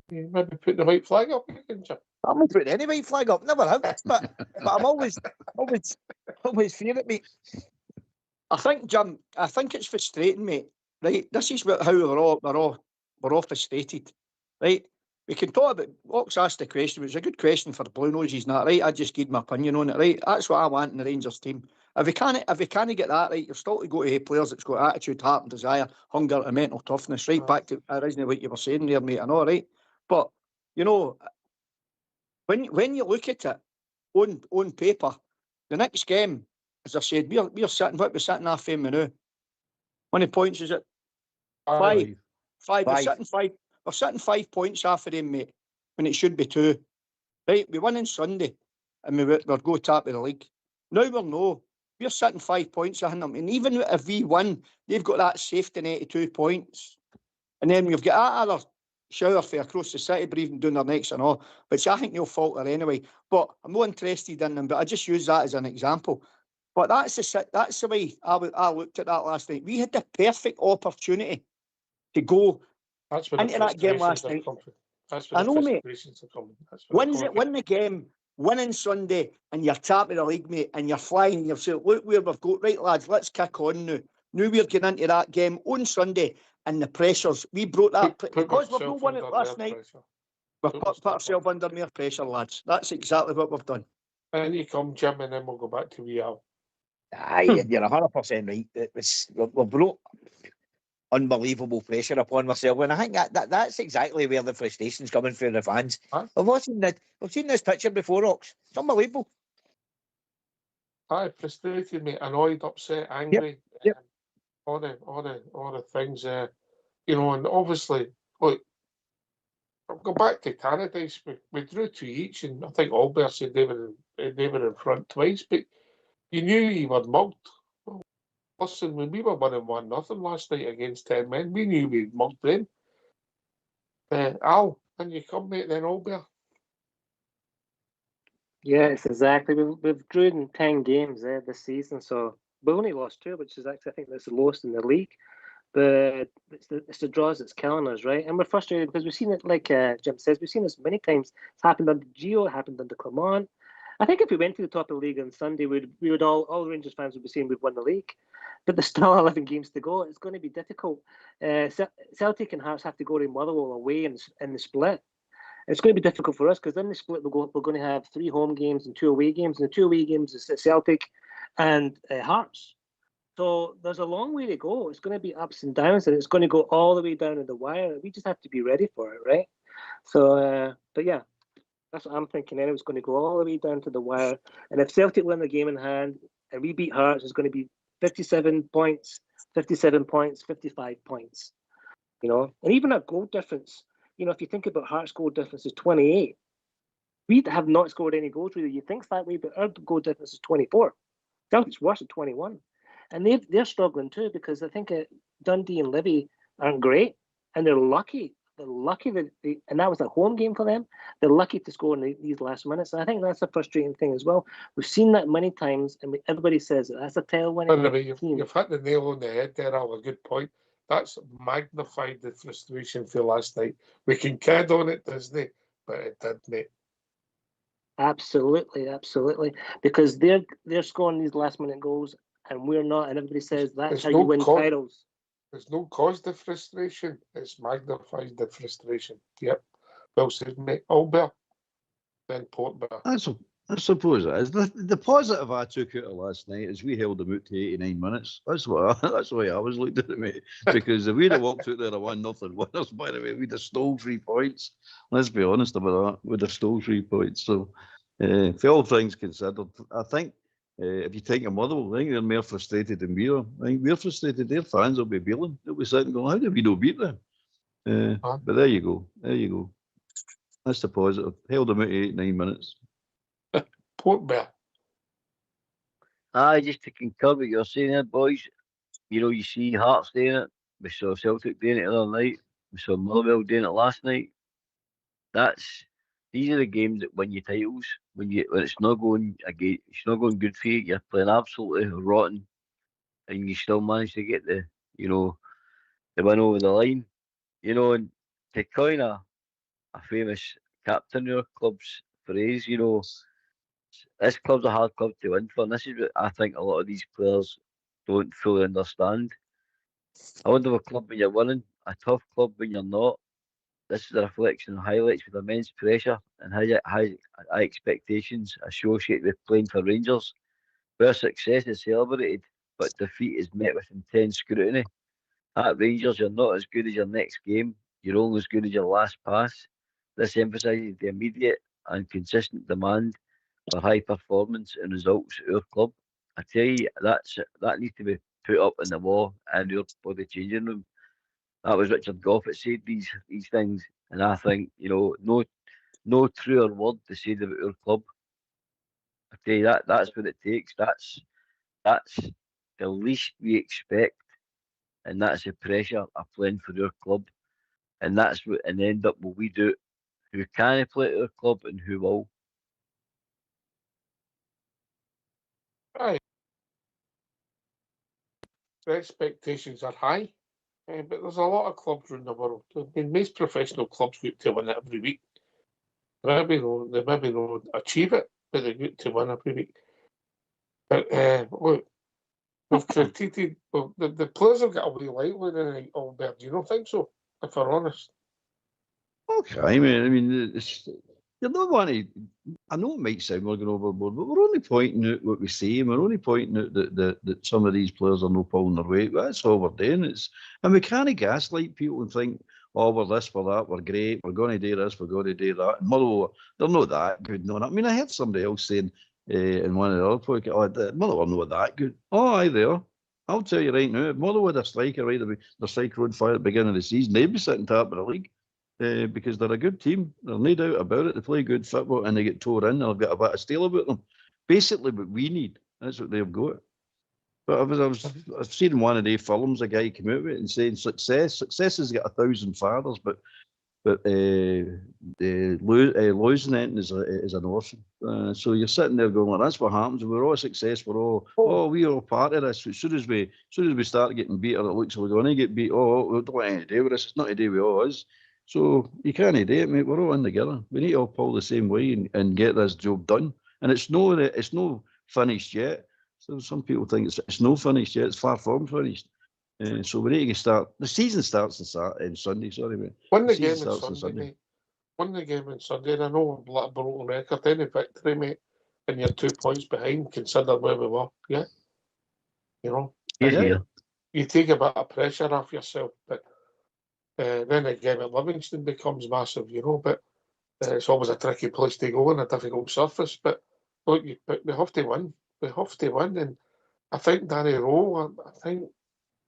yeah. Maybe put the white flag up again, Jim. I'm not putting any white flag up. Never have. But I'm always fearing it, mate. I think, Jim, it's frustrating, mate. Right? This is how we're all frustrated. Right? We can talk about Ox asked the question. It was a good question for the Blue Noses, and that, right? I just gave my opinion on it, right? That's what I want in the Rangers team. If we can't get that right, you've still to go to players that's got attitude, heart, and desire, hunger, and mental toughness. Right back to originally what you were saying there, mate. I know, right? But when you look at it on paper, the next game, as I said, we're sitting. What we're sitting half a minute. How many points is it? Five. We're sitting 5. We're sitting 5 points off of them, mate, when it should be 2. Right? We win on Sunday, and we're go top of the league. Now we're sitting 5 points ahead of them, and even if we win, they've got that safety net 82 points, and then we've got that other shower for across the city, breathing down their necks and all, which I think they'll falter anyway. But I'm not interested in them. But I just use that as an example. But that's the way I looked at that last night. We had the perfect opportunity to go into that game last night. I know, mate. Win the game, winning Sunday, and you're top of the league, mate, and you're flying. You've said, look where we've got. Right, lads, let's kick on now. Now we're getting into that game on Sunday, and the pressures. We brought that because we've not won it last night. We've put ourselves under more pressure, lads. That's exactly what we've done. And you come, Jim, and then we'll go back to Real. Aye, you're 100% right. We've brought unbelievable pressure upon myself, and I think that's exactly where the frustration's coming from the fans. We've seen this picture before, Ox. It's unbelievable. Aye, frustrated, mate, annoyed, upset, angry, yep. All the things, and obviously, look, I'll go back to Tannadice. We drew 2 each, and I think Albert said they were in front twice, but you knew you were mugged. Listen, when we were winning 1-0 last night against 10 men, we knew we'd mugged them. Al, and you come, mate, then Albert. Yes, exactly. We've drew in 10 games this season, so we only lost 2, which is actually, I think, that's the lowest in the league. But it's the draws that's killing us, right? And we're frustrated because we've seen it, like Jim says, we've seen this many times. It's happened under Gio, it happened under Clement. I think if we went to the top of the league on Sunday, we would all Rangers fans would be saying we've won the league. But there's still 11 games to go. It's going to be difficult. Celtic and Hearts have to go to Motherwell away in the split. It's going to be difficult for us because in the split we're going to have 3 home games and 2 away games. And the 2 away games is Celtic and Hearts. So there's a long way to go. It's going to be ups and downs, and it's going to go all the way down to the wire. We just have to be ready for it, right? So, but yeah, that's what I'm thinking. Anyway, it's going to go all the way down to the wire. And if Celtic win the game in hand and we beat Hearts, it's going to be 57 points, 55 points. And even our goal difference, if you think about Hearts' goal difference is 28. We have not scored any goals, really. You think that way, but our goal difference is 24. Celtic's worse at 21. And they're struggling too because I think Dundee and Livy aren't great, and they're lucky. They're lucky and that was a home game for them. They're lucky to score in these last minutes, and I think that's a frustrating thing as well. We've seen that many times, and everybody says that's a tailwind. You've hit the nail on the head there, Al. A good point. that's magnified the frustration for last night. We can kid on it, Disney, but it did, mate. Absolutely, absolutely. Because they're scoring these last minute goals and we're not, and everybody says that's how you win titles. There's no cause the frustration. It's magnified the frustration. Yep. Well said, mate. Albert, then Portbear. I suppose it is. The positive I took out of last night is we held them out to 89 minutes. That's the way I was looked at it, mate. Because if we'd have walked out there a 1-0 winners, by the way, we'd have stole 3 points. Let's be honest about that. We'd have stole 3 points. So, for all things considered, I think if you take a Motherwell, I think they're more frustrated than we are. I think we're frustrated. Their fans will be bailing. They'll be sitting going, how did we not beat them? But there you go. There you go. That's the positive. Held them out 89 minutes. Portbear. Just to concur with you're saying there, boys. You know, you see Hearts doing it. We saw Celtic doing it the other night. We saw Motherwell doing it last night. These are the games that win you titles. When it's not going good for you, you're playing absolutely rotten, and you still manage to get the win over the line. You know, and to coin a famous captain of our club's phrase, you know, this club's a hard club to win for, and this is what I think a lot of these players don't fully understand. I wonder if a club when you're winning, a tough club when you're not. This is a reflection and highlights with immense pressure and high expectations associated with playing for Rangers, where success is celebrated, but defeat is met with intense scrutiny. At Rangers, you're not as good as your next game. You're only as good as your last pass. This emphasises the immediate and consistent demand for high performance and results at our club. I tell you, that needs to be put up in the wall and our body changing room. That was Richard Goff that said these things, and I think no truer word to say about our club. I tell you that's what it takes. That's the least we expect, and that's the pressure of playing for our club, and that's what in the end up will we do. Who can play at our club and who will? Aye. The expectations are high, but there's a lot of clubs around the world. I mean, most professional clubs go to win it every week. They maybe don't achieve it, but they get to win every week. But look, we've critiqued. Well, the players have got away lightly tonight, Albert. Do you not think so? If we're honest. Okay, I mean, you're not wanting. I know it might sound we're going overboard, but we're only pointing out what we see, and we're only pointing out that some of these players are not pulling their weight. That's all we're doing. And we can't gaslight people and think, oh, we're this, we're that, we're great, we're going to do this, we're going to do that. And Motherwell, they're not that good. No, I mean, I heard somebody else saying in one of the other podcasts, oh, Motherwell not that good. Oh, aye, they are. I'll tell you right now, if Motherwell had a striker, right, their striker on fire at the beginning of the season, they'd be sitting top of the league. Because they're a good team. There's no doubt about it. They play good football and they get tore in. They've got a bit of steel about them. Basically, what we need. That's what they've got. But I've seen one of the films, a guy came out with it and saying success has got 1,000 fathers, but losing it is an orphan. So you're sitting there going, well, that's what happens. We're all successful. We are all part of this. As soon as we start getting beaten, it looks like we're going to get beat. We don't want anything to do with this. It's not to do with all us. So you can't do it, mate. We're all in together. We need to all pull the same way and get this job done. And it's no finished yet. So some people think it's no finished yet. It's far from finished. So we need to start. The season starts on Sunday. Sorry, mate. Win the game on Sunday, mate. Win the game on Sunday. And I know a broken record. Any victory, mate, and you're 2 points behind, consider where we were. Yeah. You know. You take a bit of pressure off yourself, but. Then again, at Livingston becomes massive, you know, but it's always a tricky place to go on a difficult surface. But look, we have to win. We have to win. And I think Danny Rowe,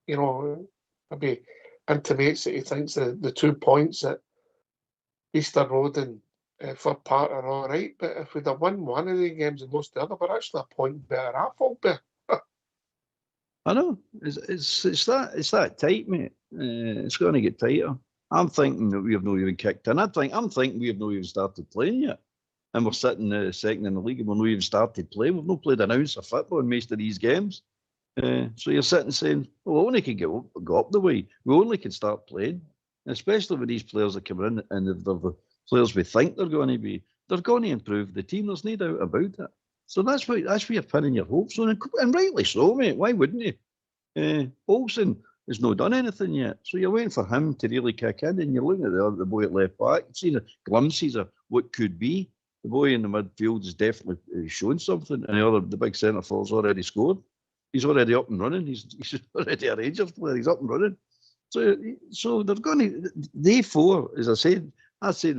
you know, maybe intimates that he thinks the 2 points at Easter Road and Fir Park are all right. But if we'd have won one of the games and lost the other, we're actually a point better at Falkbear. I know. It's that tight, mate. It's going to get tighter. I'm thinking that we have not even kicked in. I'm thinking we have not even started playing yet. And we're sitting second in the league and we've not even started playing. We've not played an ounce of football in most of these games. So you're sitting saying, well, we only can go up the way. We only can start playing, especially with these players that come in, and if they're the players we think they're going to be, they're going to improve the team. There's no doubt about it. So that's where you're pinning your hopes on, and rightly so, mate. Why wouldn't you? Olsen has not done anything yet, so you're waiting for him to really kick in, and you're looking at the boy at left back, seeing the glimpses of what could be. The boy in the midfield is definitely showing something, and the big centre forward's already scored. He's already up and running. He's already a Rangers player. He's up and running. So they're going to. Day 4, as I said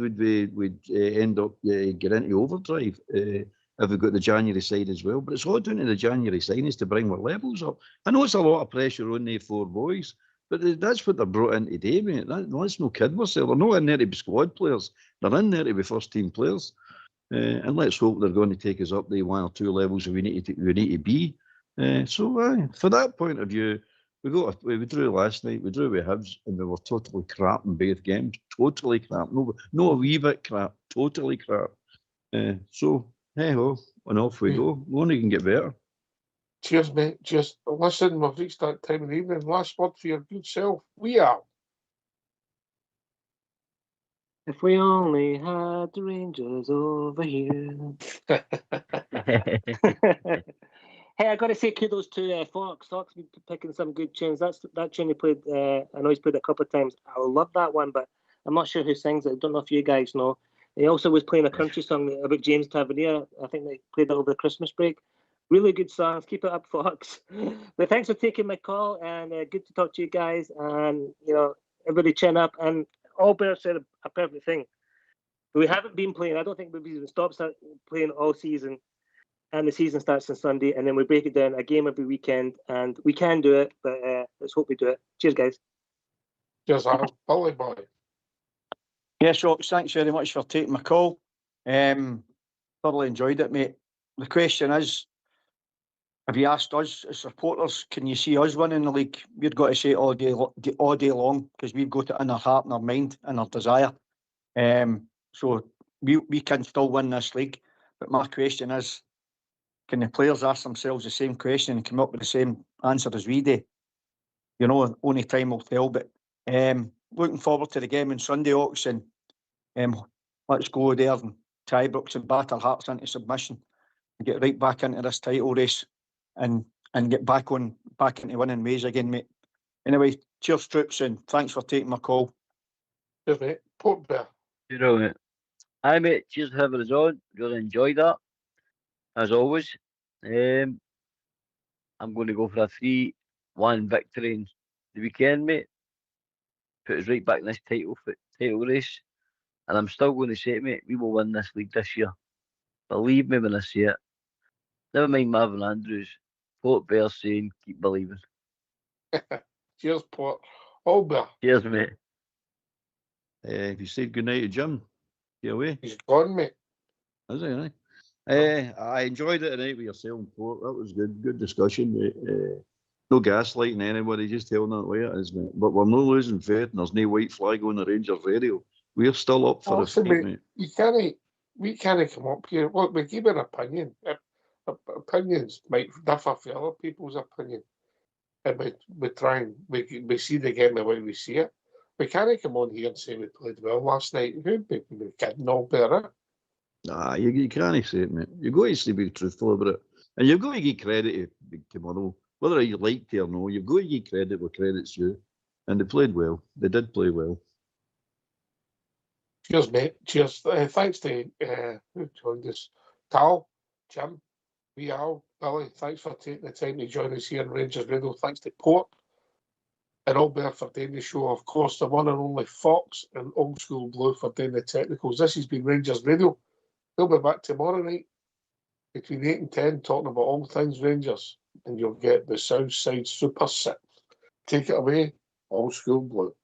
we'd end up get into overdrive if we got the January side as well. But it's all down to the January signings to bring our levels up. I know it's a lot of pressure on the 4 boys, but that's what they're brought in today, mate. Let's no kid ourselves. They're not in there to be squad players. They're in there to be first team players. And let's hope they're going to take us up the 1 or 2 levels we need to be. So for that point of view, we drew last night. We drew with Hibs, and we were totally crap in both games. Totally crap. No a wee bit crap. Totally crap. So hey ho, and off we go. We only can get better. Cheers, mate. Just listen. We've reached that time of the evening. Last word for your good self. We are. If we only had the Rangers over here. Hey, I got to say kudos to Fox. Fox been picking some good tunes. That tune he played. I know he's played it a couple of times. I love that one, but I'm not sure who sings it. I don't know if you guys know. He also was playing a country song about James Tavernier. I think they played it over the Christmas break. Really good songs. Keep it up, Fox. But thanks for taking my call, and good to talk to you guys. And everybody chin up. And Albert said a perfect thing. We haven't been playing. I don't think we've even stopped playing all season. And the season starts on Sunday, and then we break it down a game every weekend, and we can do it, but let's hope we do it. Cheers, guys. Cheers, Al. Bully boy. Yes, Rox, thanks very much for taking my call. Thoroughly enjoyed it, mate. The question is, have you asked us as supporters, can you see us winning the league? We've got to say it all day long, because we've got it in our heart and our mind and our desire. So we can still win this league. But my question is, can the players ask themselves the same question and come up with the same answer as we do? Only time will tell. But looking forward to the game on Sunday, Ox, and let's go there and tie Brooks and batter Hearts into submission and get right back into this title race and get back into winning ways again, mate. Anyway, cheers, troops, and thanks for taking my call. Cheers, mate. Port Bear. Mate. Hi, mate. Cheers for having us on. Really enjoyed that. As always, I'm going to go for a 3-1 victory in the weekend, mate. Put us right back in this title race. And I'm still going to say it, mate, we will win this league this year. Believe me when I say it. Never mind Marvin Andrews. Port Bear saying, keep believing. Cheers, Port. All Bear. Cheers, mate. If you said goodnight to Jim, get away. He's gone, mate. Is he, right? I enjoyed it tonight with yourself and Port. That was good. Good discussion, mate. No gaslighting anybody, just telling that way it is, mate. But we're not losing faith, and there's no white flag on the Rangers radio. We're still up for the fight, mate. We can't come up here. Look, we give an opinion. Opinions might differ from other people's opinion. And we try and we see the game the way we see it. We can't come on here and say we played well last night. Who'd be kidding all better? Nah, you can't say it, mate. You've got to be truthful about it. And you've got to give credit to Big Tomorrow. Whether you like it or no, you've got to give credit where credit's due. And they played well. They did play well. Cheers, mate. Cheers. Thanks to who joined us? Tal, Jim, Al, Billy. Thanks for taking the time to join us here on Rangers Radio. Thanks to Port and Albert for doing the show. Of course, the one and only Fox and Old School Blue for doing the technicals. This has been Rangers Radio. We'll be back tomorrow night between 8 and 10 talking about all things Rangers. And you'll get the Southside Super 6. Take it away, Old School Blue.